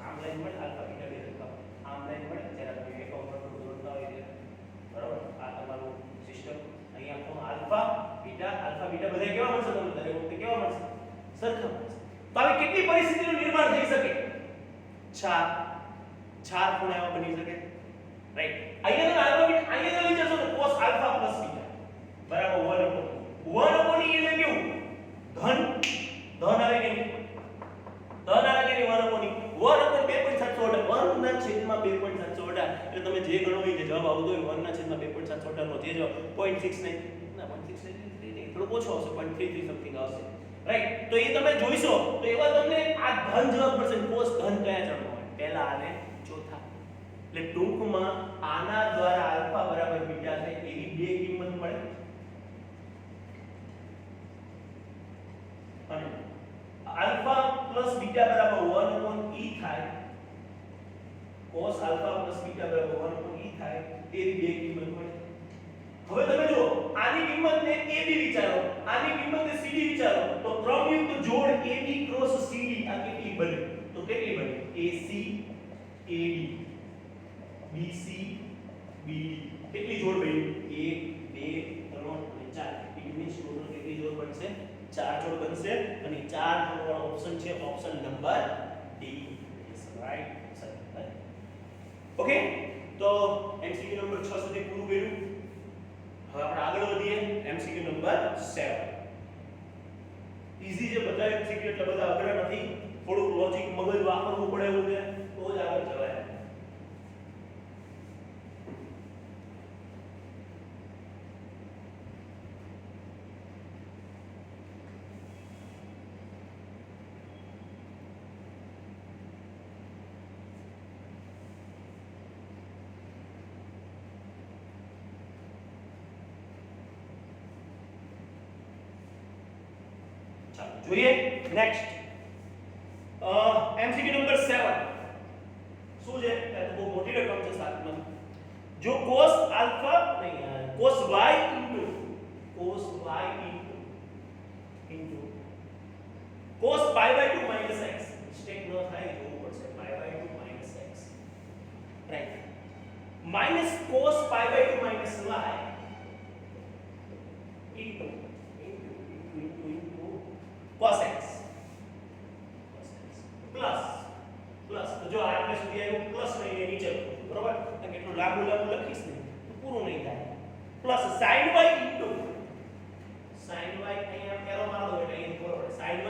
આમ લાઈન મળે આલ્ફા બીટા બે હરખા આમ લાઈન મળે જ્યારે તમે એક ઉપર દોરતા હોય એટલે બરાબર આ તમારું સિસ્ટમ અહીંયા ખૂણો આલ્ફા બીટા બધા કેવા મળશે તમને દરેક વખતે કેવા મળશે સરખા મળશે તો આવી કેટલી પરિસ્થિતિનું નિર્માણ થઈ શકે ચાર ખૂણા એવા બની શકે રાઈટ અહીંયા તમે અહીંયા વિચારશો તો cos આલ્ફા પ્લસ બીટા બરાબર 1 e એટલે કેવું ધન આવે કે નહીં ધન આવે કે નહીં 1 e 1 ના છેદમાં 2.718 એટલે તમે જે ગણો એ જવાબ આવતો હોય 1 ના છેદમાં 2.718 નો જે જવાબ 0.69 ના 0.69 થોડો ઓછો આવશે 0.33 સમથિંગ આવશે રાઈટ તો એ તમે જોઈશો તો એવા તમને આ ધન જવાબ મળશે cos ધન કયા ચરણમાં હોય પહેલા અને ચોથા એટલે ટૂંકમાં આના દ્વારા આલ્ફા બરાબર બીટા થાય એવી બે કિંમત મળે અને આલ્ફા પ્લસ બીટા બરાબર 1 e થાય cos આલ્ફા પ્લસ બીટા બરાબર 1 e થાય એવી બે કિંમત મળે હવે તમે જો આની કિંમતને ab વિચારો આની કિંમતને cd વિચારો તો ક્રમયુક્ત જોડ ab ક્રોસ cd આ કેટલી બને તો કેટલી બને ac ad bc bd કેટલી જોડ બની 1 2 3 અને 4 it means ટોટલ કેટલી જોડ બનશે 4 જોડ બનશે અને 4 જોડ વાળો ઓપ્શન છે option number D is right answer okay તો એમસીક્યુ નંબર 6 સુધી પૂરું કર્યું હવે આપણે આગળ વધીએ એમસીક્યુ નંબર 7 ઈઝી છે બધા એમસીક્યુ એટલે બધા અઘરા નથી થોડું લોજિક મગજ વાપરવું પડે એવું છે તો જ આગળ જવાય જોઈએ નેક્સ્ટ એમસીક્યુ નંબર 7 શું છે એ તો બહુ મોટી રકમ છે સાતમાં જો cos આલ્ફા નહીં cos y into cos pi by 2 minus x mistake ન થાય જોવું પડશે pi by 2 minus x right minus cos pi by 2 minus y into cos x plus તો જો આટલે સુધી આવ્યું પ્લસ નહીં નીચે બરોબર તો કેટલું લાંબુ લખીશ ને તો પૂરું નહીં થાય plus sin y into sin y અહીંયા એરો મારો એટલે અહીં બરોબર sin y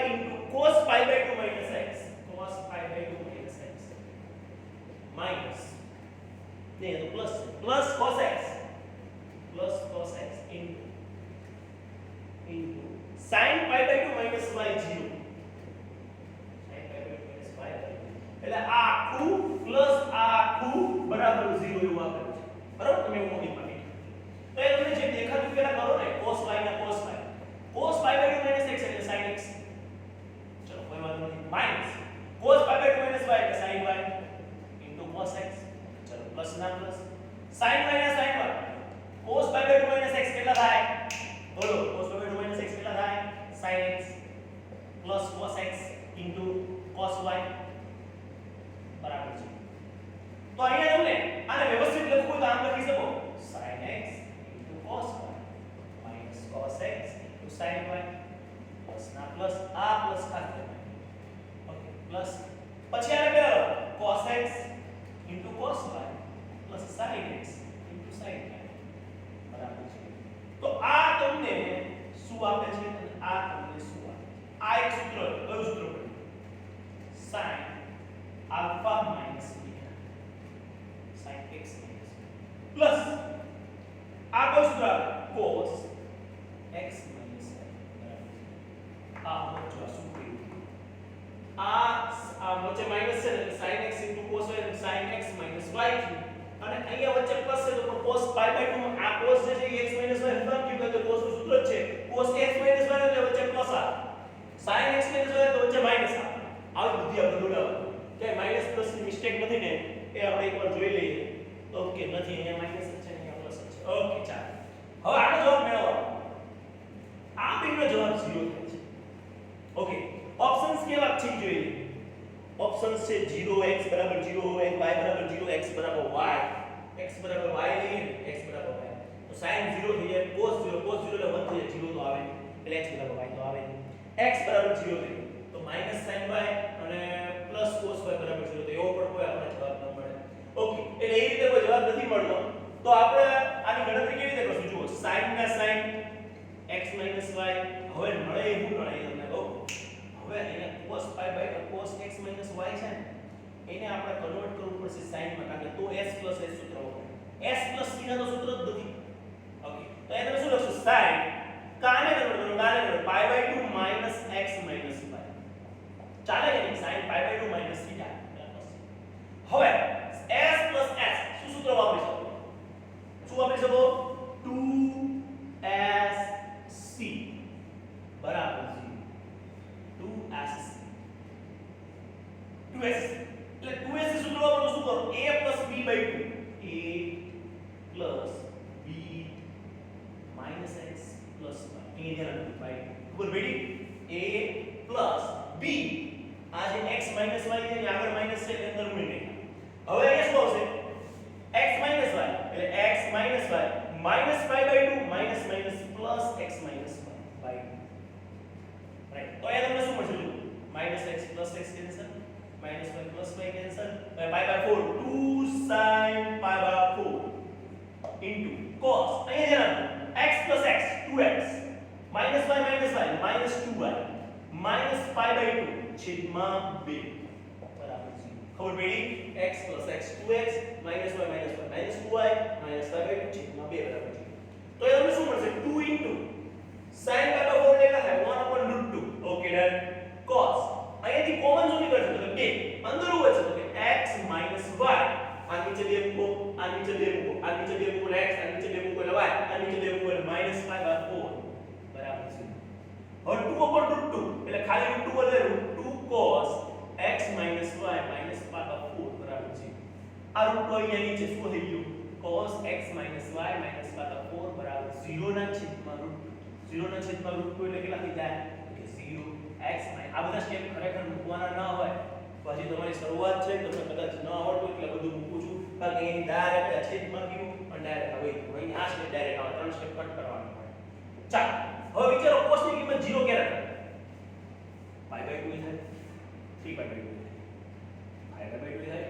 into cos pi by 2 minus x cos pi by 2 minus x minus ને તો plus cos x into sin pi by 2 minus y 0 sin pi by 2 minus y એટલે આ આખું પ્લસ આ આખું બરાબર 0 એવું આપેલું છે બરાબર તમે એવું મોટી પાડી તો એ તમને જે દેખાતું પેલા કરો ને cos y ના cos pi by 2 minus x એટલે sin x ચલો કોઈ વાંધો નથી minus cos pi by 2 minus y એટલે sin y into cos x ચલો પ્લસ ના પ્લસ sin y ના sin y cos pi by 2 minus x કેટલા થાય બોલો cos pi by 2 minus x કેટલા થાય sin x plus cos x into cos y બરાબર છે તો અહીંયા તમને આને વ્યવસ્થિત લખવું તો આમ લખી શકો sin x into cos y minus cos x into sin y plus ના પ્લસ આ પ્લસ ખાતે ઓકે પ્લસ પછી આને પેલા cos x into cos y plus sin x into sin y બરાબર છે તો આ તમને શું આપે છે આ તમને શું આપે આ એક સૂત્ર કયું સૂત્ર પડ્યું sin alpha minus beta sin x minus plus આ કયું સૂત્ર cos x minus y બરાબર આ વચ્ચે માઈનસ છે એટલે sin x cos y sin x y થયું અને અહીંયા વચ્ચે પ્લસ છે તો cos pi by 2 આ cos જે છે એ x y શું કામ થયું કે cos નું સૂત્ર જ છે cos x y એટલે વચ્ચે પ્લસ આ sin x y તો વચ્ચે માઈનસ આ આવી બુદ્ધિ આપણે દોડાવવાની કે માઈનસ પ્લસ ની મિસ્ટેક નથી ને એ આપણે એકવાર જોઈ લઈએ ઓકે નથી અહીંયા માઈનસ છે અહીંયા પ્લસ છે ઓકે ચાલો હવે આનો જવાબ મેળવવાનો આ બેનો જવાબ 0 થાય છે ઓકે ઓપ્શન્સ કેવા છે જોઈ લઈએ ઓપ્શન્સ છે 0x 0 y 0 x y x y લઈએ x y તો sin 0 થઈ જાય cos 0 એટલે 1 થઈ જાય 0 તો આવે એટલે x y તો આવે x 0 થઈ તો sin y અને cos y 0 તો એવો પણ કોઈ આપણને જવાબ ન મળે ઓકે એટલે એ રીતે કોઈ જવાબ નથી મળતો તો આપણે આની ગણતરી કેવી રીતે કરશું જુઓ sin ના sin x y હવે મળે એવું મળે તમને કહું હવે એને cos pi by cos x y છે ને એને આપણે કન્વર્ટ કરવું પડશે sin માં કારણ કે તો s s સૂત્ર વપરાય s વિના તો સૂત્ર જ નથી ઓકે તો એને શું લખશું sin કાને કન્વર્ટ કરો કાને pi by 2 minus x minus y ચાલે કે નહીં sin pi by 2 minus theta હવે s શું સૂત્ર વાપરી શકો શું વાપરી શકો 2sc બરાબર 2sc 2s એટલે 2s સૂત્ર વાપરો શું કરો a b by 2 a b minus x plus y એ ધ્યાન રાખો by ખબર પડી a b આ જે x minus y છે ને આગળ માઈનસ છે એટલે અંદર ઉમેરી નાખો હવે અહીંયા શું આવશે x minus y એટલે x minus y minus pi by 2 minus plus x minus y by 2 right તો અહીંયા તમને શું મળશે જો minus x plus x cancel minus y plus y cancel pi by 4 2 sin pi by 4 into cos અહીંયા ધ્યાન x plus x 2x minus y minus 2y minus pi by 2 છેદમાં 2 બરાબર છે ખબર પડી x plus x 2x minus y minus 2y minus pi by 2 છેદમાં 2 બરાબર છે તો એ તમને શું મળશે 2 into sin pi by 4 લેખા થાય 1/√2 ઓકે ડન cos અહીંયાથી કોમન શું નીકળશે તો 2 અંદર શું બચશે તો કે x minus y આ નીચે 2 મૂકો આ નીચે 2 મૂકો આ નીચે 2 મૂકો x આ નીચે 2 મૂકો એટલે y આ નીચે 2 મૂકો એટલે minus pi by 4 બરાબર છે હવે 2/√2 એટલે ખાલી √2 એટલે √2 cos x minus y minus pi by 4 બરાબર છે આ √2 અહીંયા નીચે શું થઈ ગયું cos x minus y minus pi by 4 બરાબર 0 ના છેદમાં √2 0 ના છેદમાં √2 એટલે કેટલા થઈ જાય કે 0 x આ બધા સ્ટેપ ખરેખર મૂકવાના ન હોય પછી તમારી શરૂઆત છે તો કદાચ ન આવડતું એટલે બધું મૂકું છું કારણ કે અહીં ડાયરેક્ટ છેદમાં ગયું અને ડાયરેક્ટ આવે અહીં આ સ્ટેપ ડાયરેક્ટ આવે ત્રણ સ્ટેપ કટ કરવાનું હોય ચાલો હવે વિચારો cos ની કિંમત 0 ક્યારે થાય pi by 2 થાય 3 pi by 2 થાય 5 by 2 થાય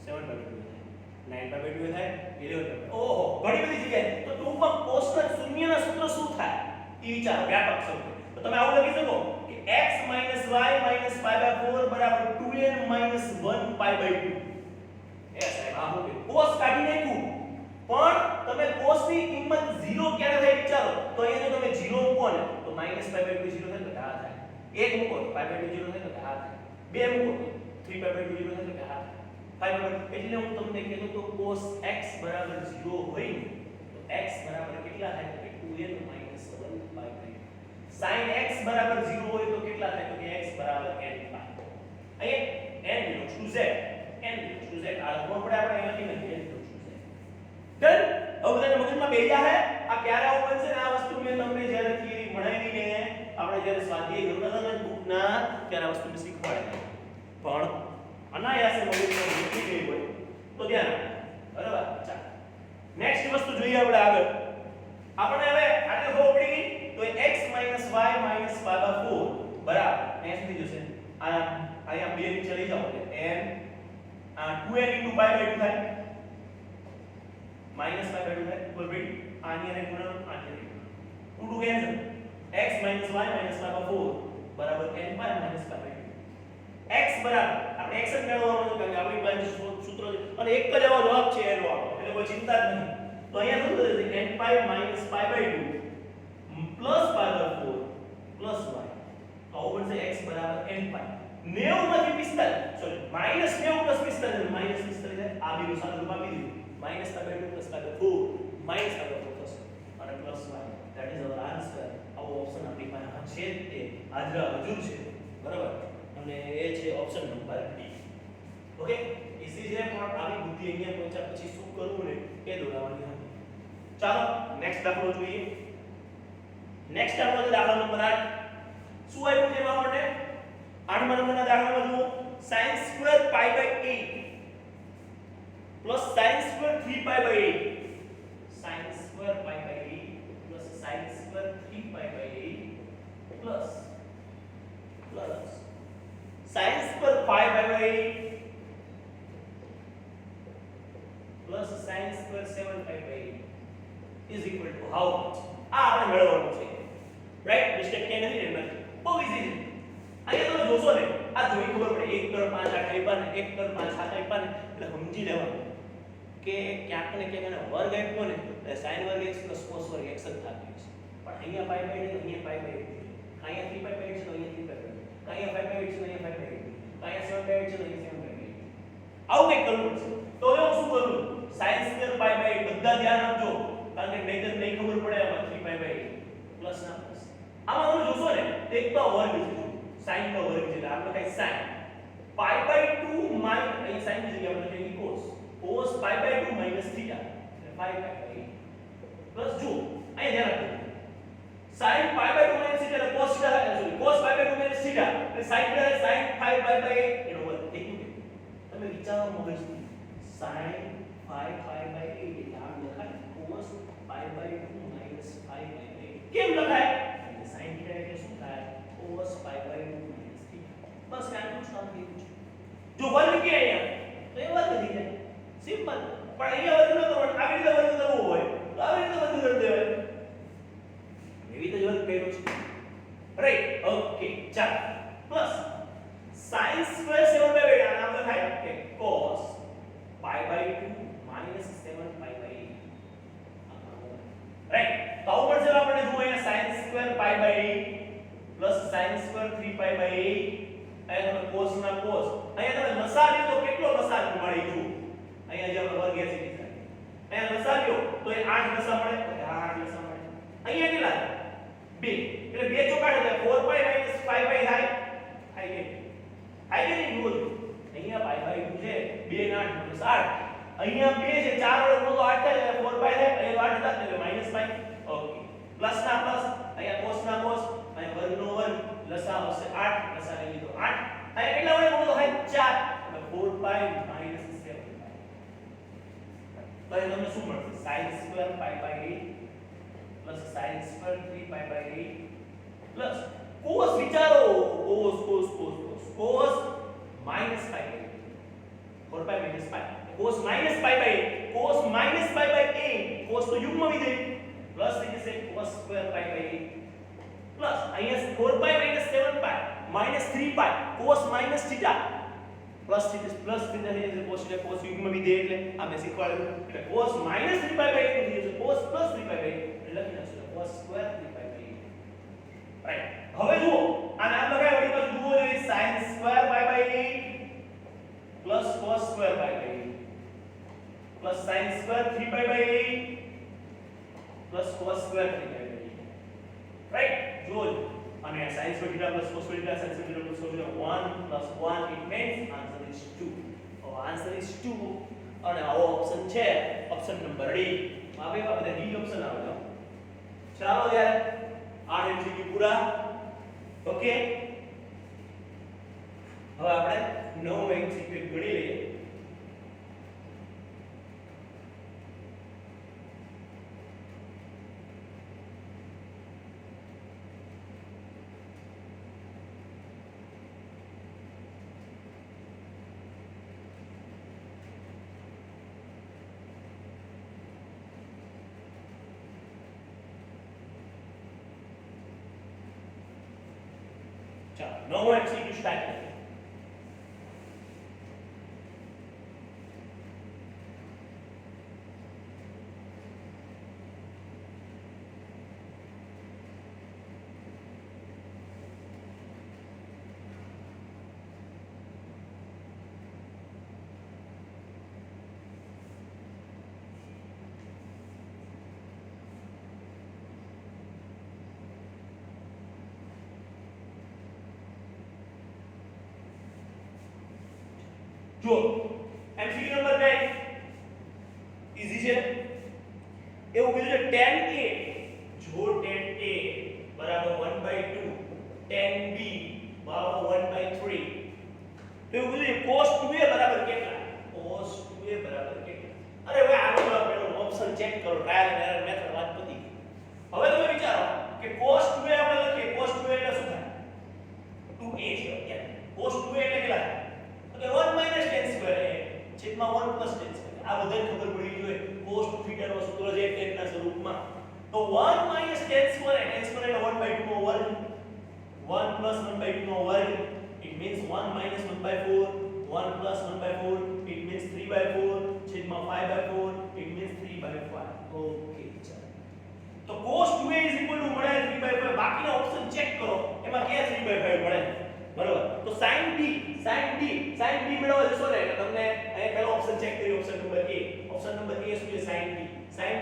7 by 2 થાય 9 by 2 થાય 11 by 2 ઓહો ઘણી બધી જગ્યાએ તો ટૂંકમાં cos ના શૂન્યના સૂત્ર શું થાય એ વિચારો વ્યાપક શબ્દ તો તમે આવું લખી શકો કે x minus y minus pi by 4 બરાબર 2n minus 1 pi by 2 એ સાહેબ આ હું cos કાઢી નાખ્યું પણ તમે cos ની કિંમત 0 ક્યારે થાય વિચારો તો અહીંયા જો તમે 0 મૂકો ને તો minus pi by 2 0 થાય તો આ થાય 1 મૂકો તો pi by 2 0 થાય તો આ થાય 2 મૂકો 3 pi by 2 0 થાય તો આ થાય 5 by 2 એટલે હું તમને કહેતો તો cos x બરાબર 0 હોય ને તો x બરાબર કેટલા થાય તો 2n minus 1 pi by 2 sin x બરાબર 0 હોય તો કેટલા થાય તો કે x બરાબર n pi અહીંયા n belongs to z n belongs to z આ લખવું પડે આપણે અહીંયાથી નથી n belongs to z done હવે બધાને મગજમાં બેસી જાય આ ક્યારે આવું બનશે ને આ વસ્તુ મેં તમને જ્યારે થિયરી ભણાવી ને આપણે જ્યારે સ્વાધ્યાય કરતા હતા ને બુકના ત્યારે આ વસ્તુ મેં શીખવાડી પણ અનાયાસે મગજમાં મૂકી ગઈ હોય તો ધ્યાન બરાબર ચાલો નેક્સ્ટ વસ્તુ જોઈએ આપણે આગળ આપણે હવે આટલે ખબર પડી ગઈ તો x y pi by 4 બરાબર અહીંયા સુધી જશે આ અહીંયા બે નીચે લઈ જાઓ એટલે n 2n * pi by 2 થાય minus pi by 2 થાય બોલ બેટી આની અને ગુણન આની અને 2 cancel x y pi by 4 બરાબર n pi minus pi by 2 x બરાબર આપણે x જ મેળવવાનો છે કારણ કે આપણી પાસે સૂત્ર છે અને એક જ એવો જવાબ છે એનો એટલે કોઈ ચિંતા જ નહીં તો અહીંયા શું થશે n pi minus pi by 2 plus pi by 4 plus y તો આવું બનશે x બરાબર n pi 90 માંથી 45 સોરી -90 પ્લસ 45 -45 આ બીનું સાદું રૂપ આપી દીધું -5/2 પ્લસ 4 -4 થશે અને plus 1 that is our answer. આવો ઓપ્શન આપણી પાસે છે તે હાજરા હજુર છે બરાબર અને એ છે option number D. Okay easy છે પણ આવી બુદ્ધિ અહીંયા પહોંચ્યા પછી શું કરવું ને એ દોરાવવાની હતી. ચાલો નેક્સ્ટ દાખલો જોઈએ. નેક્સ્ટ દાખલો છે દાખલા નંબર 8. શું આપ્યું છે એમાં આપણને 8મા નંબરના દાખલામાં જુઓ sin² π/8 plus sin² 3π/8 sin² π/8 plus sin² 3π/8 plus sin² 5π/8 plus sin² 7π/8 is equal to how much? આ આપણે મેળવવાનું છે રાઈટ. મિસ્ટેક ક્યાં નથી એમાં બહુ ઈઝી છે. અહીંયા તમે જોશો ને આ જોઈ ખબર પડે 1 3 5 8 આપ્યા ને 1 3 5 7 આપ્યા ને એટલે સમજી લેવાનું કે ક્યાંક ને ક્યાંક એને વર્ગ આપ્યો ને એટલે sin વર્ગ x plus cos વર્ગ x જ થતું છે. પણ અહીંયા π/8 ને અહીંયા π/8 છે. અહીંયા 3π/8 છે તો અહીંયા 3π/8. અહીંયા 5/8 છે તો અહીંયા 5/8. અહીંયા 7/8 છે તો અહીંયા 7/8. આવું કંઈક કરવું છે. તો હવે હું શું કરું sin² π/8 બધા ધ્યાન આપજો કારણ કે નહીતર નહીં ખબર પડે આમાં 3π/8 પ્લસ ના પ્લસ. આમાં તમે જોશો ને એક તો વર્ગ છે sin નો વર્ગ છે એટલે આપણે કઈ sin π/2 માઈનસ અહીં sin ની જગ્યાએ આપણે લખીએ cos π/2 માઈનસ θ એટલે 5π/8 પ્લસ જો અહીંયા ધ્યાન રાખજો sin π/2 માઈનસ θ એટલે cos θ સોરી cos π/2 માઈનસ θ એટલે sin θ sin 5π/8 એનો વર્ગ એટલું કે તમે વિચારો મગજથી sin 5π/8 એટલે આમ લખાય cos π/2 માઈનસ 5/8 કેમ લખાય એટલે sin θ એટલે શું થાય cos π/2 માઈનસ θ બસ કાંઈ કામ થઈ ગયું. જો વર્ગ કે અહીંયા તો એ વર્ગ થઈ જાય સિમ્પલ. પણ અહીંયા વર્ગ ન કરવાનો આવી રીતે વર્ગ કરવો હોય તો આવી રીતે વર્ગ કરી દેવાય. એવી રીતે જ વર્ગ કર્યો છે રાઈટ. ઓકે ચાલો પ્લસ sin² 7/8 આ નામ લખાય કે cos π/2 માઈનસ 7π/8 રાઈટ. તો આવું પડશે આપણને જુઓ અહીંયા sin² π/8 પ્લસ sin² 3π/8 અહીંયા તમે cos ના cos અહીંયા તમે લસા લ્યો તો કેટલો લસા મળે જો અહીંયા જે આપણે વર્ગ એસી લીધા અહીંયા લસા લ્યો તો એ 8 લસા મળે તો 8 લસા મળે. અહીંયા કેટલા 2 એટલે 2 ચોકાટ એટલે 4π - 5π થાય થાય કે નહીં બોલ. અહીંયા π/2 છે 2 ને 8 એટલે 8 અહીંયા 2 છે 4 વડે તો 8 થાય એટલે 4π થાય અહીંયા 8 થાય એટલે -π. ઓકે પ્લસ ના પ્લસ અહીંયા cos ના cos અહીંયા વર્ગ નો વર્ગ લસા આવશે 8 લસા લઈ લીધો 8 અહીંયા કેટલા વડે ગુણો થાય 4 એટલે 4π - 7π. તો તમને શું મળશે sin² π/8 plus sin² 3π/8 plus cos વિચારો cos cos -π/8 4π - π cos -π/8 cos -π/8 cos તો યુગ્મ વિધેય પ્લસ થઈ જશે cos² π/8 પ્લસ અહીંયા 4π - 7π -3π cos θ પ્લસ પ્લસ થઈ જશે cos એટલે cos યુગ્મ વિધેય એટલે આ મેં શીખવાડ્યું એટલે cos -3π/8 થઈ જશે cos 3π/8 એટલે લખી નાખશું cos² 3π/8 રાઈટ. હવે જુઓ આ નામ લખાય વળી પાછું જુઓ જોઈએ sin² π/8 plus cos² π/8 plus sin² 3π/8 plus cos² 3π/8 right. જુઓ અને sin² θ plus cos² θ sin² θ plus cos θ 1 plus 1 it means answer is 2. So answer is 2 અને આવો ઓપ્શન છે ઓપ્શન નંબર ડી. હવે આ બધા ડી ઓપ્શન આવે. ચાલો યાર 8 MCQ પૂરા. ઓકે હવે આપણે 9 MCQ ગણી લઈએ. ચાલો 9 MCQ સ્ટાર્ટ કરીએ. જો MCQ નંબર 9 ઈઝી છે એવું કીધું છે tan a જો tan a બરાબર 1/2 tan b બરાબર 1/3 તો એવું કીધું છે cos 2a બરાબર કેટલા cos 2a બરાબર કેટલા અરે ભાઈ આનો પેલો ઓપ્શન ચેક કરો ટ્રાયલ એન્ડ એરર મેથડ વાત પતી ગઈ હવે તમે વિચારો કે cos 2a આપણે લખીએ cos 2a એટલે શું થાય 2a છે અત્યારે cos 2a એટલે કેટલા તો કે 1 tan સ્ક્વેર છેદમાં 1 tan સ્ક્વેર આ બધાને ખબર પડી જોઈએ cos થીટા નો સૂત્ર છે tan ના સ્વરૂપમાં તો 1 tan સ્ક્વેર tan સ્ક્વેર એટલે 1/2 નો વર્ગ 1 1/2 નો વર્ગ it means 1 1/4 1 1/4 it means 3/4 છેદમાં 5/4 it means 3/5 ઓકે ચાલો તો cos 2a મળે 3/5 બાકીના ઓપ્શન ચેક કરો એમાં ક્યાં 3/5 મળે બરોબર તો sin b મેળવવા જશો ને એટલે તમને અહીંયા પહેલો ઓપ્શન ચેક કરી option number A option number A શું છે sin b tan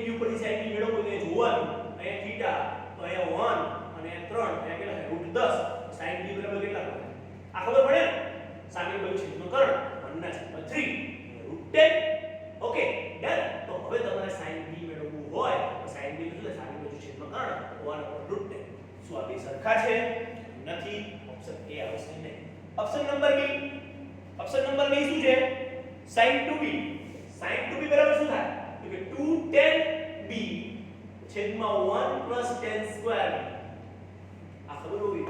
q પરથી sin b મેળવવો તો એ જોવાનું અહીંયા થીટા તો અહીંયા 1 અને 3 અહીંયા કેટલા છે √10 sin b બરાબર કેટલા પડે આ ખબર પડે ને સામે બાજુ છેદનો કરણ 1/3 √10 ઓકે ડન તો હવે તમારે sin b મેળવવું હોય તો sin b શું છે સામે બાજુ છેદનો કરણ 1/√10 શું આ બે સરખા છે નથી ઓપ્શન A આવશે નહીં ઓપ્શન નંબર B શું છે sin 2b બરાબર શું થાય તો કે 2 tan b છેદમાં 1 tan સ્ક્વેર આ ખબર હોવી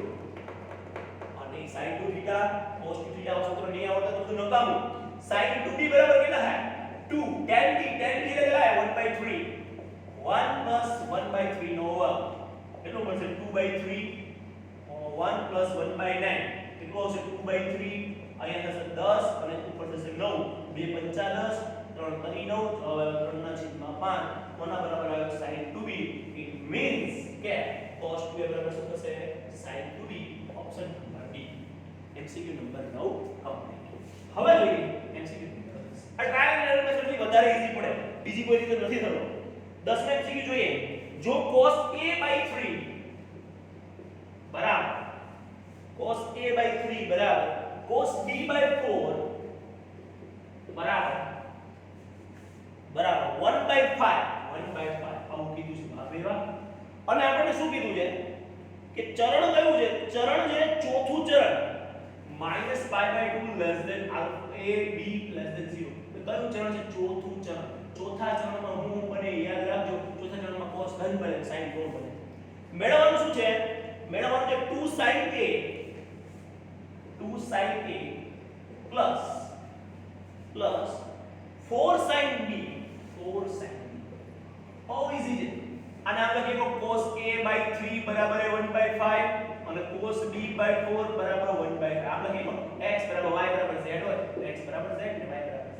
અને sin 2 થીટા cos 2 થીટા સૂત્ર નહીં આવડતા તો નકામું sin 2b બરાબર કેટલા થાય 2 tan b એટલે કેટલા 1/3 1 1/3 નો વર્ગ કેટલું મળશે 2/3 1 1/9 કેટલો આવશે 2/3 અહીંયા થશે 10 અને ઉપર થશે 9 2 5 10 3 3 9 3/5 કોના બરાબર આવે sin 2b it means કે cos 2a બરાબર શું થશે sin 2b option number B MCQ number 9 complete હવે જોઈએ MCQ નંબર 10 આ ટ્રાયલ એન્ડ એરર મેથડ થી વધારે ઈઝી પડે બીજી કોઈ રીતે નથી થતો 10 મે MCQ જોઈએ જો cos a/3 બરાબર cos a/3 બરાબર cos b/4 બરાબર 1/5 આવું કીધું છે ભાવેવા અને આપણે શું કીધું છે કે ચરણ કયું છે ચરણ છે ચોથું ચરણ -π/2 less than a b less than 0 તો કયું ચરણ છે ચોથું ચરણ ચોથા ચરણમાં હું બને યાદ રાખજો ચોથા ચરણમાં cos ધન બને sin ઋણ બને મેળવવાનું શું છે મેળવવાનું છે 2 sin a plus 4 sin b how easy છે અને આપણે કહેકો cos a/3 બરાબર 1/5 અને cos b/4 બરાબર 1/5 આપણે કહેકો x બરાબર y બરાબર z હોય x બરાબર z અને y બરાબર z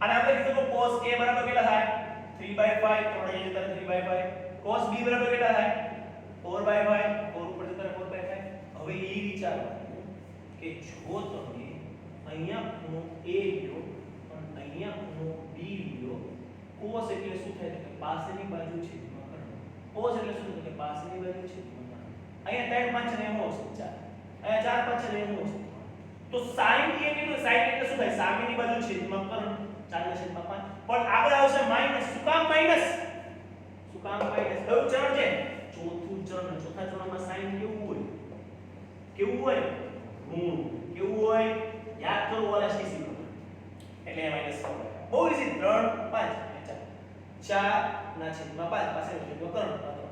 અને આપણે કીધું cos a બરાબર કેટલા થાય 3/5 થોડે જતા 3/5 cos b બરાબર કેટલા થાય 4/5 4 ઉપર જતા 4/5 હવે એ વિચારો કે જો તમે અહીંયા ખૂણો a લ્યો અને અહીંયા ખૂણો b લ્યો cos એટલે શું થાય કે પાસેની બાજુ છેદમાં કરો cos એટલે શું થાય કે પાસેની બાજુ છેદમાં કરો અહીંયા 3 5 ને એમ આવશે 4 અહીંયા 4 5 ને એમ આવશે તો sin a કેટલું sin એટલે શું થાય સામેની બાજુ છેદમાં કરો 4/5 પણ આગળ આવશે માઈનસ શું કામ માઈનસ કયું ચરણ છે ચોથું ચરણ ચોથા ચરણમાં sin કેવું હોય ઋણ કેવું હોય યાદ કરો ઓલા સીસી એટલે માઈનસ બહુ ઈઝી 3 5 4 ના છેદમાં 5 પાસે છેદમાં કરો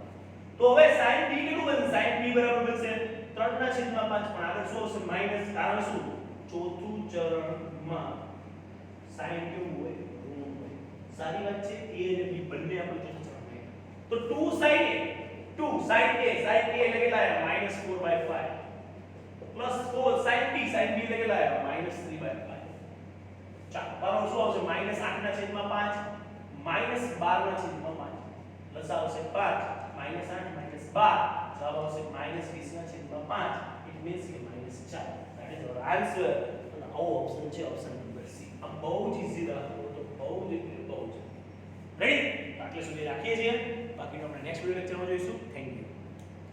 તો હવે sin b કેટલું બનશે sin b બરાબર બનશે 3 ના છેદમાં 5 પણ આગળ શું આવશે માઈનસ કારણ શું ચોથું ચરણમાં sin કેવું હોય ઋણ હોય સારી વાત છે a અને b બંને આપણે ચોથું ચરણ તો 2 sin a એટલે કેટલા આવ્યા -4/5 પ્લસ 4 sin b એટલે કેટલા આવ્યા -3/5 ચાલો પાવર શું આવશે -8 ના છેદમાં 5 -12 ના છેદમાં 5 લસા આવશે 5 -8 -12 જવાબ આવશે -20 ના છેદમાં 5 ઇટ મીન્સ કે -4 ધેટ ઇઝ અવર આન્સર અને આવો ઓપ્શન છે ઓપ્શન નંબર સી આ બહુ જ ઈઝી રાખો તો બહુ જ રેડી આટલે સુધી રાખીએ છીએ બાકીનો આપણે નેક્સ્ટ વિડિયો લેક્ચરમાં જોઈશું થેન્ક યુ